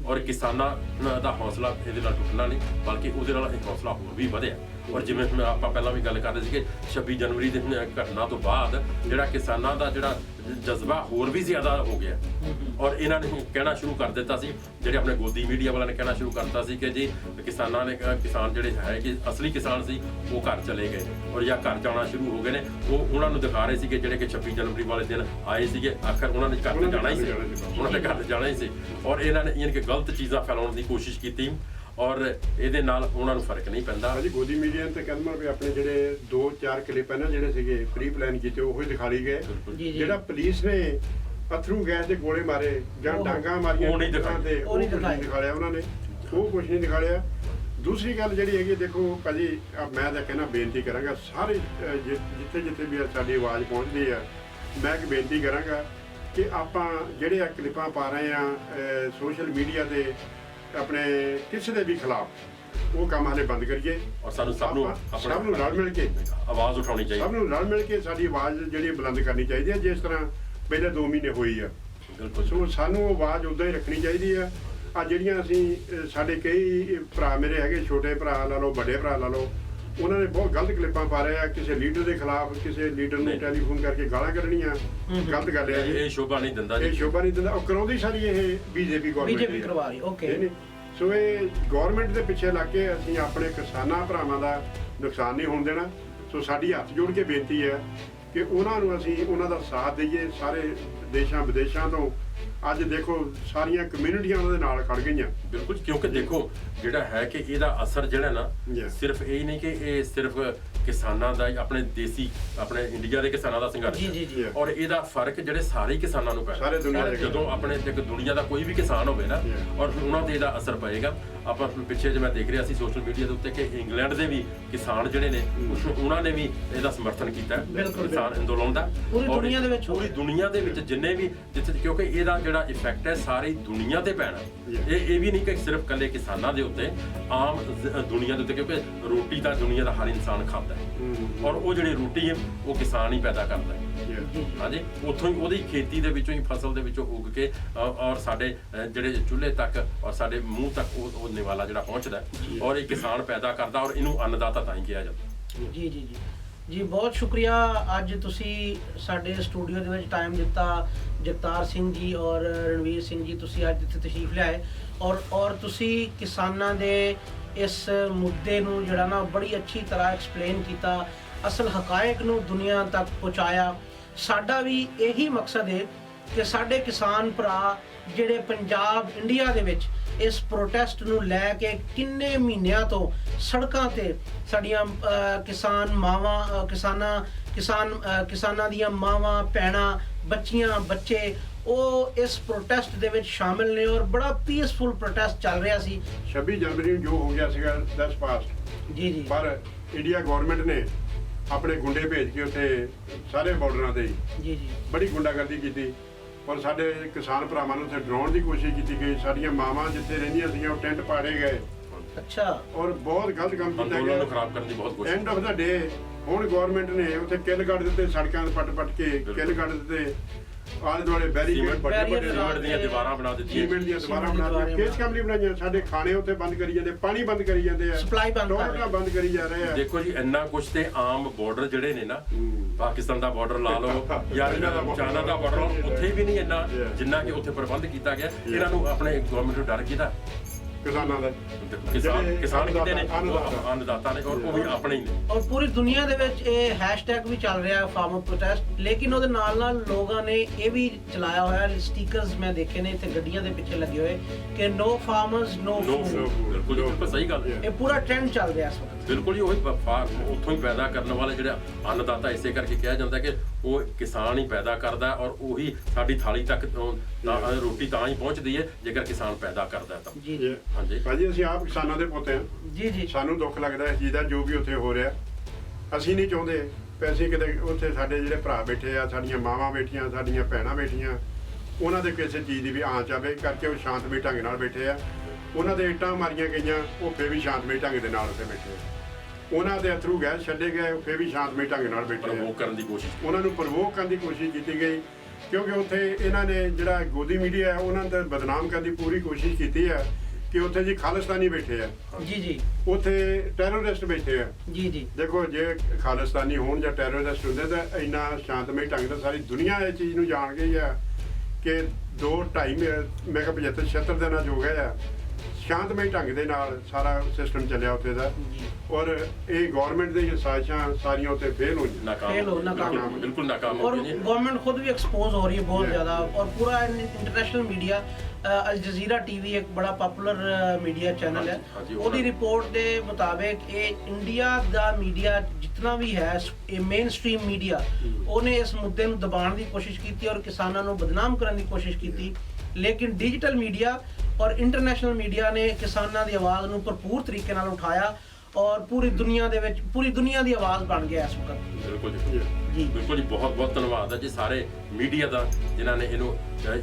ਔਰ ਕਿਸਾਨਾਂ ਦਾ ਹੌਸਲਾ ਇਹਦੇ ਨਾਲ ਟੁੱਟਣਾ ਨਹੀਂ, ਬਲਕਿ ਉਹਦੇ ਨਾਲ ਇਹ ਹੌਸਲਾ ਹੋਰ ਵੀ ਵਧਿਆ। ਔਰ ਜਿਵੇਂ ਆਪਾਂ ਪਹਿਲਾਂ ਵੀ ਗੱਲ ਕਰ ਰਹੇ ਸੀ ਕਿ 26 ਜਨਵਰੀ ਦੀ ਘਟਨਾ ਤੋਂ ਬਾਅਦ ਜਿਹੜਾ ਕਿਸਾਨਾਂ ਦਾ ਜਿਹੜਾ ਜਜ਼ਬਾ ਹੋਰ ਵੀ ਜ਼ਿਆਦਾ ਹੋ ਗਿਆ ਔਰ ਇਹਨਾਂ ਨੇ ਕਹਿਣਾ ਸ਼ੁਰੂ ਕਰ ਦਿੱਤਾ ਸੀ, ਜਿਹੜੇ ਆਪਣੇ ਗੋਦੀ ਮੀਡੀਆ ਵਾਲਿਆਂ ਨੇ ਕਹਿਣਾ ਸ਼ੁਰੂ ਕਰ ਦਿੱਤਾ ਸੀ ਕਿ ਜੀ ਕਿਸਾਨ ਜਿਹੜੇ ਹੈ ਕਿ ਅਸਲੀ ਕਿਸਾਨ ਸੀ ਉਹ ਘਰ ਚਲੇ ਗਏ ਔਰ ਜਾਂ ਘਰ ਜਾਣਾ ਸ਼ੁਰੂ ਹੋ ਗਏ ਨੇ। ਉਹ ਉਹਨਾਂ ਨੂੰ ਦਿਖਾ ਰਹੇ ਸੀ ਕਿ ਜਿਹੜੇ ਕਿ 26 ਜਨਵਰੀ ਵਾਲੇ ਦਿਨ ਆਏ ਸੀਗੇ, ਆਖਰ ਉਹਨਾਂ ਨੇ ਘਰ ਜਾਣਾ ਹੀ ਸੀ, ਉਹਨਾਂ ਨੇ ਘਰ ਜਾਣਾ ਹੀ ਸੀ ਔਰ ਇਹਨਾਂ ਨੇ ਯਾਨੀ ਕਿ ਗਲਤ ਚੀਜ਼ਾਂ ਫੈਲਾਉਣ ਦੀ ਕੋਸ਼ਿਸ਼ ਕੀਤੀ ਔਰ ਇਹਦੇ ਨਾਲ ਉਹਨਾਂ ਨੂੰ ਫਰਕ ਨਹੀਂ ਪੈਂਦਾ। ਜੀ ਗੋਦੀ ਮੀਡੀਆ ਤੇ ਕਹਿੰਦਾ ਵੀ ਆਪਣੇ ਜਿਹੜੇ 2-4 ਕਲਿੱਪ ਹੈ ਨਾ ਜਿਹੜੇ ਸੀਗੇ ਪ੍ਰੀ ਪਲਾਨ ਕੀਤੇ ਉਹ ਹੀ ਦਿਖਾ ਲਈ ਗਏ। ਜਿਹੜਾ ਪੁਲਿਸ ਨੇ ਅਥਰੂ ਗੈਸ ਦੇ ਗੋਲੇ ਮਾਰੇ ਜਾਂ ਡਾਂਗਾ ਮਾਰੀਆਂ ਉਹ ਨਹੀਂ ਦਿਖਾਏ, ਉਹ ਨਹੀਂ ਦਿਖਾਇਆ ਉਹਨਾਂ ਨੇ, ਉਹ ਕੁਝ ਨਹੀਂ ਦਿਖਾਇਆ। ਦੂਸਰੀ ਗੱਲ ਜਿਹੜੀ ਹੈਗੀ ਦੇਖੋ ਭਾਜੀ, ਮੈਂ ਤਾਂ ਕਹਿੰਦਾ ਬੇਨਤੀ ਕਰਾਂਗਾ ਸਾਰੇ ਜਿੱਥੇ ਜਿੱਥੇ ਵੀ ਸਾਡੀ ਆਵਾਜ਼ ਪਹੁੰਚਦੀ ਆ, ਮੈਂ ਇੱਕ ਬੇਨਤੀ ਕਰਾਂਗਾ ਕਿ ਆਪਾਂ ਜਿਹੜੇ ਆ ਕਲਿੱਪਾਂ ਪਾ ਰਹੇ ਆ ਸੋਸ਼ਲ ਮੀਡੀਆ ਤੇ ਆਪਣੇ ਕਿਸੇ ਦੇ ਵੀ ਖਿਲਾਫ ਉਹ ਕੰਮ ਹਾਲੇ ਬੰਦ ਕਰੀਏ ਔਰ ਸਾਨੂੰ ਸਭ ਨੂੰ ਰਲ ਮਿਲ ਕੇ ਆਵਾਜ਼ ਉਠਾਉਣੀ ਚਾਹੀਦੀ, ਸਭ ਨੂੰ ਰਲ ਮਿਲ ਕੇ ਸਾਡੀ ਆਵਾਜ਼ ਜਿਹੜੀ ਬੁਲੰਦ ਕਰਨੀ ਚਾਹੀਦੀ ਹੈ, ਜਿਸ ਤਰ੍ਹਾਂ ਪਹਿਲੇ 2 ਮਹੀਨੇ ਹੋਈ ਆ। ਸੋ ਸਾਨੂੰ ਆਵਾਜ਼ ਉਦਾਂ ਹੀ ਰੱਖਣੀ ਚਾਹੀਦੀ ਆ। ਆ ਜਿਹੜੀਆਂ ਅਸੀਂ ਸਾਡੇ ਕਈ ਭਰਾ ਮੇਰੇ ਹੈਗੇ, ਛੋਟੇ ਭਰਾ ਲਾ ਲਓ, ਵੱਡੇ ਭਰਾ ਲਾ ਲਓ, ਉਹਨਾਂ ਨੇ ਬਹੁਤ ਗਲਤ ਕਲਿੱਪਾਂ ਪਾ ਰਹੇ ਆ ਕਿਸੇ ਲੀਡਰ ਦੇ ਖਿਲਾਫ, ਕਿਸੇ ਲੀਡਰ ਨੂੰ ਟੈਲੀਫੋਨ ਕਰਕੇ ਗਾਲਾਂ ਕੱਢਣੀਆਂ, ਗਲਤ ਗੱਲ ਹੈ। ਇਹ ਸ਼ੋਭਾ ਨਹੀਂ ਦਿੰਦਾ ਜੀ, ਇਹ ਸ਼ੋਭਾ ਨਹੀਂ ਦਿੰਦਾ। ਉਹ ਕਰਾਉਂਦੀ ਸਾਰੀ ਇਹ ਬੀਜੇਪੀ ਗਵਰਨਮੈਂਟ ਕਰਵਾ ਰਹੀ। ਓਕੇ, ਸੋ ਇਹ ਗਵਰਨਮੈਂਟ ਦੇ ਪਿੱਛੇ ਲੱਗ ਕੇ ਅਸੀਂ ਆਪਣੇ ਕਿਸਾਨਾਂ ਭਰਾਵਾਂ ਦਾ ਨੁਕਸਾਨ ਨਹੀਂ ਹੋਣ ਦੇਣਾ। ਸੋ ਸਾਡੀ ਹੱਥ ਜੋੜ ਕੇ ਬੇਨਤੀ ਹੈ ਕਿ ਉਹਨਾਂ ਨੂੰ ਅਸੀਂ ਉਹਨਾਂ ਦਾ ਸਾਥ ਦਈਏ। ਸਾਰੇ ਦੇਸ਼ਾਂ ਵਿਦੇਸ਼ਾਂ ਤੋਂ ਅੱਜ ਦੇਖੋ ਸਾਰੀਆਂ ਕਮਿਊਨਿਟੀਆਂ ਉਹਨਾਂ ਦੇ ਨਾਲ ਖੜ ਗਈਆਂ। ਬਿਲਕੁਲ, ਕਿਉਂਕਿ ਦੇਖੋ ਜਿਹੜਾ ਹੈ ਕਿ ਇਹਦਾ ਅਸਰ ਜਿਹੜਾ ਨਾ ਸਿਰਫ ਇਹ ਨਹੀਂ ਕਿ ਇਹ ਸਿਰਫ ਕਿਸਾਨਾਂ ਦਾ ਆਪਣੇ ਦੇਸੀ ਆਪਣੇ ਇੰਡੀਆ ਦੇ ਕਿਸਾਨਾਂ ਦਾ ਸੰਘਰਸ਼ ਔਰ ਇਹਦਾ ਫਰਕ ਜਿਹੜੇ ਸਾਰੇ ਕਿਸਾਨਾਂ ਨੂੰ ਪੈਂਦਾ। ਜਦੋਂ ਆਪਣੇ ਦੁਨੀਆ ਦਾ ਕੋਈ ਵੀ ਕਿਸਾਨ ਹੋਵੇ ਨਾ ਔਰ ਉਹਨਾਂ ਤੇ ਇਹਦਾ ਅਸਰ ਪਏਗਾ। ਆਪਾਂ ਪਿੱਛੇ ਜੇ ਮੈਂ ਦੇਖ ਰਿਹਾ ਸੀ ਸੋਸ਼ਲ ਮੀਡੀਆ ਦੇ ਉੱਤੇ ਕਿ ਇੰਗਲੈਂਡ ਦੇ ਵੀ ਕਿਸਾਨ ਜਿਹੜੇ ਨੇ ਉਹਨਾਂ ਨੇ ਵੀ ਇਹਦਾ ਸਮਰਥਨ ਕੀਤਾ ਕਿਸਾਨ ਅੰਦੋਲਨ ਦਾ। ਪੂਰੀ ਦੁਨੀਆ ਦੇ ਵਿੱਚ ਜਿੰਨੇ ਵੀ ਜਿੱਥੇ, ਕਿਉਂਕਿ ਇਹਦਾ ਜਿਹੜਾ ਇਫੈਕਟ ਹੈ ਸਾਰੀ ਦੁਨੀਆ ਤੇ ਪੈਣਾ। ਇਹ ਵੀ ਨਹੀਂ ਕਿ ਸਿਰਫ ਇਕੱਲੇ ਕਿਸਾਨਾਂ ਦੇ ਉੱਤੇ, ਆਮ ਦੁਨੀਆ ਦੇ ਉੱਤੇ, ਕਿਉਂਕਿ ਰੋਟੀ ਤਾਂ ਦੁਨੀਆ ਦਾ ਹਰ ਇਨਸਾਨ ਖਾਂਦਾ ਹੈ ਔਰ ਉਹ ਜਿਹੜੀ ਰੋਟੀ ਹੈ ਉਹ ਕਿਸਾਨ ਹੀ ਪੈਦਾ ਕਰਦਾ ਹੈ। ਹਾਂਜੀ, ਉੱਥੋਂ ਹੀ ਉਹਦੀ ਖੇਤੀ ਦੇ ਵਿੱਚੋਂ ਹੀ ਫਸਲ ਦੇ ਵਿੱਚੋਂ ਉੱਗ ਕੇ ਔਰ ਸਾਡੇ ਜਿਹੜੇ ਚੁੱਲ੍ਹੇ ਤੱਕ ਔਰ ਸਾਡੇ ਮੂੰਹ ਤੱਕ ਉਹ ਨਿਵਾਲਾ ਜਿਹੜਾ ਪਹੁੰਚਦਾ ਔਰ ਇਹ ਕਿਸਾਨ ਪੈਦਾ ਕਰਦਾ ਔਰ ਇਹਨੂੰ ਅੰਨਦਾਤਾ ਤਾਂ ਹੀ ਕਿਹਾ ਜਾਂਦਾ। ਜੀ ਜੀ ਜੀ ਜੀ, ਬਹੁਤ ਸ਼ੁਕਰੀਆ। ਅੱਜ ਤੁਸੀਂ ਸਾਡੇ ਸਟੂਡੀਓ ਦੇ ਵਿੱਚ ਟਾਈਮ ਦਿੱਤਾ। ਜਗਤਾਰ ਸਿੰਘ ਜੀ ਔਰ ਰਣਵੀਰ ਸਿੰਘ ਜੀ, ਤੁਸੀਂ ਅੱਜ ਇੱਥੇ ਤਸ਼ਰੀਫ ਲਿਆਏ ਔਰ ਤੁਸੀਂ ਕਿਸਾਨਾਂ ਦੇ ਇਸ ਮੁੱਦੇ ਨੂੰ ਜਿਹੜਾ ਨਾ ਬੜੀ ਅੱਛੀ ਤਰ੍ਹਾਂ ਐਕਸਪਲੇਨ ਕੀਤਾ, ਅਸਲ ਹਕਾਇਕ ਨੂੰ ਦੁਨੀਆ ਤੱਕ ਪਹੁੰਚਾਇਆ। ਸਾਡਾ ਵੀ ਇਹੀ ਮਕਸਦ ਹੈ ਕਿ ਸਾਡੇ ਕਿਸਾਨ ਭਰਾ ਜਿਹੜੇ ਪੰਜਾਬ ਇੰਡੀਆ ਦੇ ਵਿੱਚ ਇਸ ਪ੍ਰੋਟੈਸਟ ਨੂੰ ਲੈ ਕੇ ਕਿੰਨੇ ਮਹੀਨਿਆਂ ਤੋਂ ਸੜਕਾਂ ਤੇ ਸਾਡੀਆਂ ਕਿਸਾਨਾਂ ਦੀਆਂ ਮਾਵਾਂ, ਭੈਣਾਂ, ਬੱਚੀਆਂ, ਬੱਚੇ ਉਹ ਇਸ ਪ੍ਰੋਟੈਸਟ ਦੇ ਵਿੱਚ ਸ਼ਾਮਿਲ ਨੇ ਔਰ ਬੜਾ ਪੀਸਫੁਲ ਪ੍ਰੋਟੈਸਟ ਚੱਲ ਰਿਹਾ ਸੀ। 26 ਜਨਵਰੀ ਨੂੰ ਜੋ ਹੋ ਗਿਆ ਸੀਗਾ ਦਸ ਪਾਸਟ ਜੀ ਜੀ, ਪਰ ਇੰਡੀਆ ਗਵਰਨਮੈਂਟ ਨੇ ਆਪਣੇ ਗੁੰਡੇ ਭੇਜ ਕੇ ਉੱਥੇ ਸਾਰੇ ਬਾਰਡਰਾਂ ਤੇ ਜੀ ਜੀ ਬੜੀ ਗੁੰਡਾਗਰਦੀ ਕੀਤੀ ਔਰ ਸਾਡੇ ਕਿਸਾਨ ਭਰਾਵਾਂ ਨੂੰ ਉੱਥੇ ਡਰਾਉਣ ਦੀ ਕੋਸ਼ਿਸ਼ ਕੀਤੀ ਗਈ। ਸਾਡੀਆਂ ਮਾਵਾਂ ਜਿੱਥੇ ਰਹਿੰਦੀਆਂ ਸੀਗੀਆਂ ਉਹ ਟੈਂਟ ਪਾੜੇ ਗਏ ਅੱਛਾ। ਔਰ ਬਹੁਤ ਗਲਤ ਕੰਮ ਕੀਤਾ ਅੰਦੋਲਨ ਨੂੰ ਗਿਆ। ਖਰਾਬ ਕਰਨ ਦੀ ਬਹੁਤ ਕੋਸ਼ਿਸ਼। ਐਂਡ ਆਫ ਦਾ ਡੇ ਹੁਣ ਗਵਰਨਮੈਂਟ ਨੇ ਉੱਥੇ ਕਿੱਲ ਕੱਢ ਦਿੱਤੇ, ਸੜਕਾਂ ਪੱਟ ਕੇ ਕਿੱਲ ਕੱਢ ਦਿੱਤੇ, ਆਲੇ ਦੁਆਲੇ ਬੈਰੀਕੇਡ ਵੱਡੇ ਸੀਮੈਂਟ ਦੀਆਂ ਦੀਵਾਰਾਂ ਬਣਾ ਦਿੱਤੀਆਂ। ਸੀਮੈਂਟ ਦੀਆਂ ਦੀਵਾਰਾਂ ਬਣਾ ਦਿੱਤੀਆਂ। ਕਿਸ ਕੰਮ ਲਈ ਬਣਾਈਆਂ? ਸਾਡੇ ਖਾਣੇ ਉੱਥੇ ਬੰਦ ਕਰੀ ਜਾਂਦੇ, ਪਾਣੀ ਬੰਦ ਕਰੀ ਜਾਂਦੇ ਆ, ਸਪਲਾਈ ਬੰਦ ਕਰ ਰਹੇ, ਬੰਦ ਕਰੀ ਜਾ ਰਹੇ ਆ। ਦੇਖੋ ਜੀ ਇੰਨਾ ਕੁਝ ਤੇ ਆਮ ਬਾਰਡਰ ਜਿਹੜੇ ਨੇ ਨਾ, ਪਾਕਿਸਤਾਨ ਦਾ ਬਾਰਡਰ ਲਾ ਲਓ ਜਾਂ ਚਾਈਨਾ ਦਾ ਬਾਰਡਰ, ਉੱਥੇ ਵੀ ਨਹੀਂ ਇੰਨਾ ਜਿੰਨਾ ਕਿ ਉੱਥੇ ਪ੍ਰਬੰਧ ਕੀਤਾ ਗਿਆ। ਇਹਨਾਂ ਨੂੰ ਆਪਣੇ ਗਵਰਨਮੈਂਟ ਨੂੰ ਡਰ ਕਿਹਦਾ? ਕਿਸਾਨਾਂ ਦਾ। ਕਿਸਾਨ ਕਿਤੇ ਨੇ, ਉਹ ਅੰਨਦਾਤਾ ਨੇ, ਔਰ ਉਹ ਵੀ ਆਪਣੇ ਹੀ ਨੇ। ਔਰ ਪੂਰੀ ਦੁਨੀਆ ਦੇ ਵਿੱਚ ਇਹ ਹੈਸ਼ਟੈਗ ਵੀ ਚੱਲ ਰਿਹਾ ਹੈ ਫਾਰਮਰ ਪ੍ਰੋਟੈਸਟ, ਲੇਕਿਨ ਉਹਦੇ ਨਾਲ ਨਾਲ ਲੋਕਾਂ ਨੇ ਇਹ ਵੀ ਚਲਾਇਆ ਹੋਇਆ ਸਟickers ਮੈਂ ਦੇਖੇ ਨੇ ਇੱਥੇ ਗੱਡੀਆਂ ਦੇ ਪਿੱਛੇ ਲੱਗੇ ਹੋਏ ਕਿ ਨੋ ਫਾਰਮਰਸ ਨੋ ਫੂਡ। ਬਿਲਕੁਲ ਸਹੀ ਗੱਲ ਹੈ। ਇਹ ਪੂਰਾ ਟ੍ਰੈਂਡ ਚੱਲ ਰਿਹਾ ਇਸ ਵਕਤ। ਬਿਲਕੁਲ ਜੀ, ਉਹੀ ਉੱਥੋਂ ਹੀ ਪੈਦਾ ਕਰਨ ਵਾਲੇ ਜਿਹੜੇ ਅੰਨਦਾਤਾ, ਇਸੇ ਕਰਕੇ ਕਿਹਾ ਜਾਂਦਾ ਕਿ ਉਹ ਕਿਸਾਨ ਹੀ ਪੈਦਾ ਕਰਦਾ, ਔਰ ਉਹੀ ਸਾਡੀ ਥਾਲੀ ਤੱਕ ਰੋਟੀ ਤਾਂ ਹੀ ਪਹੁੰਚਦੀ ਹੈ ਜੇਕਰ ਕਿਸਾਨ ਪੈਦਾ ਕਰਦਾ ਤਾਂ। ਜੀ ਹਾਂਜੀ ਭਾਜੀ, ਅਸੀਂ ਆਪ ਕਿਸਾਨਾਂ ਦੇ ਪੁੱਤ ਹਾਂ। ਜੀ ਸਾਨੂੰ ਦੁੱਖ ਲੱਗਦਾ ਇਸ ਚੀਜ਼ ਦਾ ਜੋ ਵੀ ਉੱਥੇ ਹੋ ਰਿਹਾ। ਅਸੀਂ ਨਹੀਂ ਚਾਹੁੰਦੇ ਪੈਸੇ ਕਿਤੇ ਉੱਥੇ ਸਾਡੇ ਜਿਹੜੇ ਭਰਾ ਬੈਠੇ ਆ, ਸਾਡੀਆਂ ਮਾਵਾਂ ਬੈਠੀਆਂ, ਸਾਡੀਆਂ ਭੈਣਾਂ ਬੈਠੀਆਂ, ਉਹਨਾਂ ਦੇ ਕਿਸੇ ਚੀਜ਼ ਦੀ ਵੀ ਆਂਚ ਆਵੇ ਕਰਕੇ ਉਹ ਸ਼ਾਂਤਮਈ ਢੰਗ ਨਾਲ ਬੈਠੇ ਆ। ਉਹਨਾਂ ਦੇ ਇੱਟਾਂ ਮਾਰੀਆਂ ਗਈਆਂ, ਉਹ ਫੇਰ ਵੀ ਸ਼ਾਂਤਮਈ ਢੰਗ ਦੇ ਨਾਲ ਉੱਥੇ ਬੈਠੇ ਆ। ਉਹਨਾਂ ਦੇ ਅਥਰੂ ਗੈਸ ਛੱਡੇ ਗਏ, ਉਹ ਫੇਰ ਵੀ ਸ਼ਾਂਤਮਈ ਢੰਗ ਨਾਲ ਬੈਠੇ ਆ। ਪ੍ਰਵੋਕ ਕਰਨ ਦੀ ਕੋਸ਼ਿਸ਼, ਉਹਨਾਂ ਨੂੰ ਪ੍ਰਵੋਕ ਕਰਨ ਦੀ ਕੋਸ਼ਿਸ਼ ਕੀਤੀ ਗਈ ਕਿਉਂਕਿ ਉੱਥੇ ਇਹਨਾਂ ਨੇ ਜਿਹੜਾ ਗੋਦੀ ਮੀਡੀਆ ਹੈ ਉਹਨਾਂ ਨੂੰ ਬਦਨਾਮ ਕਰਨ ਦੀ ਪੂਰੀ ਕੋਸ਼ਿਸ਼ ਕੀਤੀ ਹੈ ਕਿ ਉੱਥੇ ਜੀ ਖਾਲਿਸਤਾਨੀ ਬੈਠੇ ਆ। ਜੀ ਉੱਥੇ ਟੈਰਰਿਸਟ ਬੈਠੇ ਆ। ਜੀ ਦੇਖੋ, ਜੇ ਖਾਲਿਸਤਾਨੀ ਹੋਣ ਜਾਂ ਟੈਰਰਿਸਟ ਹੁੰਦੇ ਤਾਂ ਇੰਨਾ ਸ਼ਾਂਤਮਈ ਢੰਗ ਨਾਲ ਸਾਰੀ ਦੁਨੀਆ ਇਹ ਚੀਜ਼ ਨੂੰ ਜਾਣ ਗਈ ਆ ਕਿ 2-2.5 ਮੈਂ ਕਿਹਾ 75-76 ਦਿਨਾਂ ਹੋ ਗਏ ਆ ਸ਼ਾਂਤਮਈ ਢੰਗ ਦੇ ਨਾਲ ਸਾਰਾ ਸਿਸਟਮ ਚੱਲਿਆ ਉੱਥੇ ਦਾ। ਔਰ ਇਹ ਗਵਰਨਮੈਂਟ ਦੀਆਂ ਸਾਜ਼ਿਸ਼ਾਂ ਸਾਰੀਆਂ ਉੱਥੇ ਫੇਲ ਹੋਈਆਂ, ਨਾਕਾਮ, ਬਿਲਕੁਲ ਨਾਕਾਮ और ਹੋ ਗਈਆਂ। गवर्नमेंट खुद भी एक्सपोज हो रही है बहुत ज़्यादा। और पूरा इंटरनेशनल मीडिया अल जजीरा टीवी एक बड़ा पॉपुलर मीडिया चैनल है, ਉਹਦੀ ਰਿਪੋर्ट ਦੇ ਮੁਤਾਬਿਕ ਇਹ ਇੰਡੀਆ ਦਾ ਮੀਡੀਆ ਜਿੰਨਾ ਵੀ ਹੈ ਮੇਨ ਸਟ੍ਰੀਮ ਮੀਡੀਆ, ਉਹਨੇ ਇਸ ਮੁੱਦੇ ਨੂੰ ਦਬਾਉਣ ਦੀ ਕੋਸ਼ਿਸ਼ ਕੀਤੀ ਔਰ ਕਿਸਾਨਾਂ ਨੂੰ ਬਦਨਾਮ ਕਰਨ ਦੀ ਕੋਸ਼ਿਸ਼ ਕੀਤੀ। ਲੇਕਿਨ ਡਿਜੀਟਲ ਮੀਡੀਆ ਔਰ ਇੰਟਰਨੈਸ਼ਨਲ ਮੀਡੀਆ ਨੇ ਕਿਸਾਨਾਂ ਦੀ ਆਵਾਜ਼ ਨੂੰ ਭਰਪੂਰ ਤਰੀਕੇ ਨਾਲ ਉਠਾਇਆ ਔਰ ਪੂਰੀ ਦੁਨੀਆ ਦੇ ਵਿੱਚ ਪੂਰੀ ਦੁਨੀਆ ਦੀ ਆਵਾਜ਼ ਬਣ ਗਿਆ ਇਸ ਵਕਤ। ਬਿਲਕੁਲ ਜੀ, ਬਿਲਕੁਲ ਜੀ, ਬਹੁਤ ਬਹੁਤ ਧੰਨਵਾਦ ਹੈ ਜੀ ਸਾਰੇ ਮੀਡੀਆ ਦਾ ਜਿਨ੍ਹਾਂ ਨੇ ਇਹਨੂੰ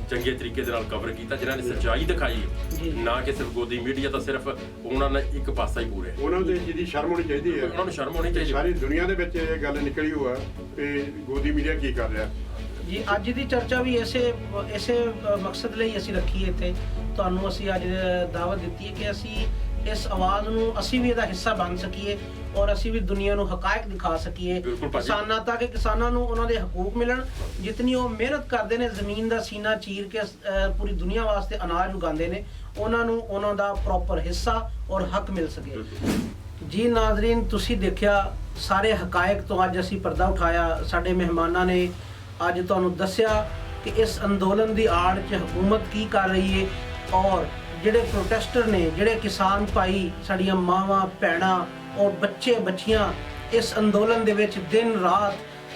ਚੰਗੇ ਤਰੀਕੇ ਦੇ ਨਾਲ ਕਵਰ ਕੀਤਾ, ਜਿਨ੍ਹਾਂ ਨੇ ਸੱਚਾਈ ਦਿਖਾਈ, ਨਾ ਕਿ ਸਿਰਫ ਗੋਦੀ ਮੀਡੀਆ ਤਾਂ ਸਿਰਫ ਉਹਨਾਂ ਨੇ ਇੱਕ ਪਾਸਾ ਹੀ ਪੂਰੇ। ਉਹਨਾਂ ਦੇ ਜਿਹਦੀ ਸ਼ਰਮ ਹੋਣੀ ਚਾਹੀਦੀ ਹੈ, ਉਹਨਾਂ ਨੂੰ ਸ਼ਰਮ ਹੋਣੀ ਚਾਹੀਦੀ। ਸਾਰੀ ਦੁਨੀਆ ਦੇ ਵਿੱਚ ਇਹ ਗੱਲ ਨਿਕਲੀ ਹੋਆ ਕਿ ਗੋਦੀ ਮੀਡੀਆ ਕੀ ਕਰ ਰਿਹਾ। ਜੀ ਅੱਜ ਦੀ ਚਰਚਾ ਵੀ ਇਸੇ ਮਕਸਦ ਲਈ ਅਸੀਂ ਰੱਖੀ ਇੱਥੇ, ਤੁਹਾਨੂੰ ਅਸੀਂ ਅੱਜ ਦਾਵਤ ਦਿੱਤੀ ਹੈ ਕਿ ਅਸੀਂ ਇਸ ਆਵਾਜ਼ ਨੂੰ ਅਸੀਂ ਵੀ ਇਹਦਾ ਹਿੱਸਾ ਬਣ ਸਕੀਏ ਔਰ ਅਸੀਂ ਵੀ ਦੁਨੀਆ ਨੂੰ ਹਕਾਇਕ ਦਿਖਾ ਸਕੀਏ ਕਿਸਾਨਾਂ ਤੱਕ, ਕਿਸਾਨਾਂ ਨੂੰ ਉਹਨਾਂ ਦੇ ਹਕੂਕ ਮਿਲਣ। ਜਿਤਨੀ ਉਹ ਮਿਹਨਤ ਕਰਦੇ ਨੇ, ਜ਼ਮੀਨ ਦਾ ਸੀਨਾ ਚੀਰ ਕੇ ਪੂਰੀ ਦੁਨੀਆ ਵਾਸਤੇ ਅਨਾਜ ਉਗਾਉਂਦੇ ਨੇ, ਉਹਨਾਂ ਨੂੰ ਉਹਨਾਂ ਦਾ ਪ੍ਰੋਪਰ ਹਿੱਸਾ ਔਰ ਹੱਕ ਮਿਲ ਸਕੇ। ਜੀ ਨਾਜ਼ਰੀਨ, ਤੁਸੀਂ ਦੇਖਿਆ ਸਾਰੇ ਹਕਾਇਕ ਤੋਂ ਅੱਜ ਅਸੀਂ ਪਰਦਾ ਉਠਾਇਆ। ਸਾਡੇ ਮਹਿਮਾਨਾਂ ਨੇ ਅੱਜ ਤੁਹਾਨੂੰ ਦੱਸਿਆ ਕਿ ਇਸ ਅੰਦੋਲਨ ਦੀ ਆੜ 'ਚ ਹਕੂਮਤ ਕੀ ਕਰ ਰਹੀ ਹੈ ਔਰ ਜਿਹੜੇ ਪ੍ਰੋਟੈਸਟਰ ਨੇ, ਜਿਹੜੇ ਕਿਸਾਨ ਭਾਈ, ਸਾਡੀਆਂ ਮਾਵਾਂ ਭੈਣਾਂ ਔਰ ਬੱਚੇ ਬੱਚੀਆਂ ਇਸ ਅੰਦੋਲਨ ਦੇ ਵਿੱਚ ਦਿਨ ਰਾਤ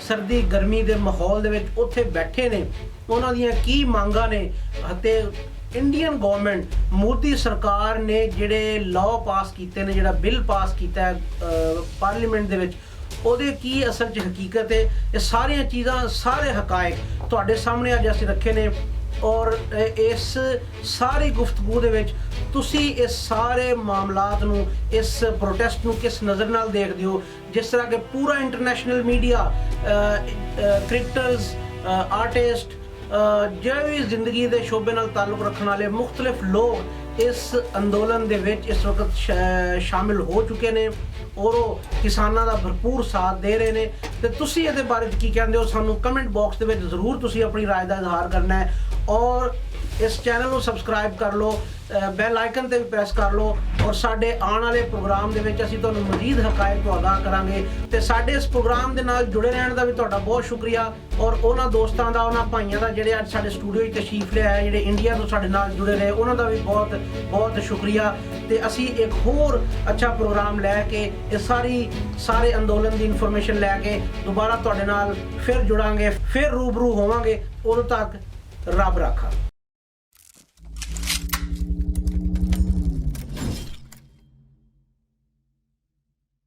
ਸਰਦੀ ਗਰਮੀ ਦੇ ਮਾਹੌਲ ਦੇ ਵਿੱਚ ਉੱਥੇ ਬੈਠੇ ਨੇ, ਉਹਨਾਂ ਦੀਆਂ ਕੀ ਮੰਗਾਂ ਨੇ ਅਤੇ ਇੰਡੀਅਨ ਗਵਰਨਮੈਂਟ ਮੋਦੀ ਸਰਕਾਰ ਨੇ ਜਿਹੜੇ ਲਾਅ ਪਾਸ ਕੀਤੇ ਨੇ, ਜਿਹੜਾ ਬਿੱਲ ਪਾਸ ਕੀਤਾ ਹੈ ਪਾਰਲੀਮੈਂਟ ਦੇ ਵਿੱਚ, ਉਹਦੇ ਕੀ ਅਸਲ 'ਚ ਹਕੀਕਤ ਹੈ। ਇਹ ਸਾਰੀਆਂ ਚੀਜ਼ਾਂ, ਸਾਰੇ ਹਕਾਇਕ ਤੁਹਾਡੇ ਸਾਹਮਣੇ ਅੱਜ ਅਸੀਂ ਰੱਖੇ ਨੇ ਔਰ ਇਸ ਸਾਰੀ ਗੁਫ਼ਤਗੂ ਦੇ ਵਿੱਚ ਤੁਸੀਂ ਇਸ ਸਾਰੇ ਮਾਮਲਾਤ ਨੂੰ, ਇਸ ਪ੍ਰੋਟੈਸਟ ਨੂੰ ਕਿਸ ਨਜ਼ਰ ਨਾਲ ਦੇਖਦੇ ਹੋ। ਜਿਸ ਤਰ੍ਹਾਂ ਕਿ ਪੂਰਾ ਇੰਟਰਨੈਸ਼ਨਲ ਮੀਡੀਆ, ਕ੍ਰਿਕਟਰਸ, ਆਰਟਿਸਟ, ਜਿਹੜੇ ਵੀ ਜ਼ਿੰਦਗੀ ਦੇ ਸ਼ੋਬੇ ਨਾਲ ਤਾਲੁਕ ਰੱਖਣ ਵਾਲੇ ਮੁਖਤਲਿਫ ਲੋਕ ਇਸ ਅੰਦੋਲਨ ਦੇ ਵਿੱਚ ਇਸ ਵਕਤ ਸ਼ਾਮਿਲ ਹੋ ਚੁੱਕੇ ਨੇ ਔਰ ਉਹ ਕਿਸਾਨਾਂ ਦਾ ਭਰਪੂਰ ਸਾਥ ਦੇ ਰਹੇ ਨੇ। ਤੇ ਤੁਸੀਂ ਇਹਦੇ ਬਾਰੇ ਕੀ ਕਹਿੰਦੇ ਹੋ, ਸਾਨੂੰ ਕਮੈਂਟ ਬਾਕਸ ਦੇ ਵਿੱਚ ਜ਼ਰੂਰ ਤੁਸੀਂ ਆਪਣੀ ਰਾਏ ਦਾ ਇਜ਼ਹਾਰ ਕਰਨਾ ਹੈ ਔਰ ਇਸ ਚੈਨਲ ਨੂੰ ਸਬਸਕ੍ਰਾਈਬ ਕਰ ਲਓ, ਬੈਲ ਆਈਕਨ ਤੇ ਵੀ ਪ੍ਰੈਸ ਕਰ ਲਓ ਔਰ ਸਾਡੇ ਆਉਣ ਵਾਲੇ ਪ੍ਰੋਗਰਾਮ ਦੇ ਵਿੱਚ ਅਸੀਂ ਤੁਹਾਨੂੰ ਮਜ਼ੀਦ ਹਕਾਇਕ ਤੋਂ ਆਗਾਹ ਕਰਾਂਗੇ। ਤੇ ਸਾਡੇ ਇਸ ਪ੍ਰੋਗਰਾਮ ਦੇ ਨਾਲ ਜੁੜੇ ਰਹਿਣ ਦਾ ਵੀ ਤੁਹਾਡਾ ਬਹੁਤ ਸ਼ੁਕਰੀਆ ਔਰ ਉਹਨਾਂ ਦੋਸਤਾਂ ਦਾ, ਉਹਨਾਂ ਭਾਈਆਂ ਦਾ ਜਿਹੜੇ ਅੱਜ ਸਾਡੇ ਸਟੂਡੀਓ 'ਚ ਤਸ਼ਰੀਫ ਲਿਆਏ, ਜਿਹੜੇ ਇੰਡੀਆ ਤੋਂ ਸਾਡੇ ਨਾਲ ਜੁੜੇ ਰਹੇ, ਉਹਨਾਂ ਦਾ ਵੀ ਬਹੁਤ ਬਹੁਤ ਸ਼ੁਕਰੀਆ। ਤੇ ਅਸੀਂ ਇੱਕ ਹੋਰ ਅੱਛਾ ਪ੍ਰੋਗਰਾਮ ਲੈ ਕੇ ਇਹ ਸਾਰੇ ਅੰਦੋਲਨ ਦੀ ਇਨਫੋਰਮੇਸ਼ਨ ਲੈ ਕੇ ਦੁਬਾਰਾ ਤੁਹਾਡੇ ਨਾਲ ਫਿਰ ਜੁੜਾਂਗੇ, ਫਿਰ ਰੂਬਰੂ ਹੋਵਾਂਗੇ। ਉਦੋਂ ਤੱਕ ਰੱਬ ਰਾਖਾ।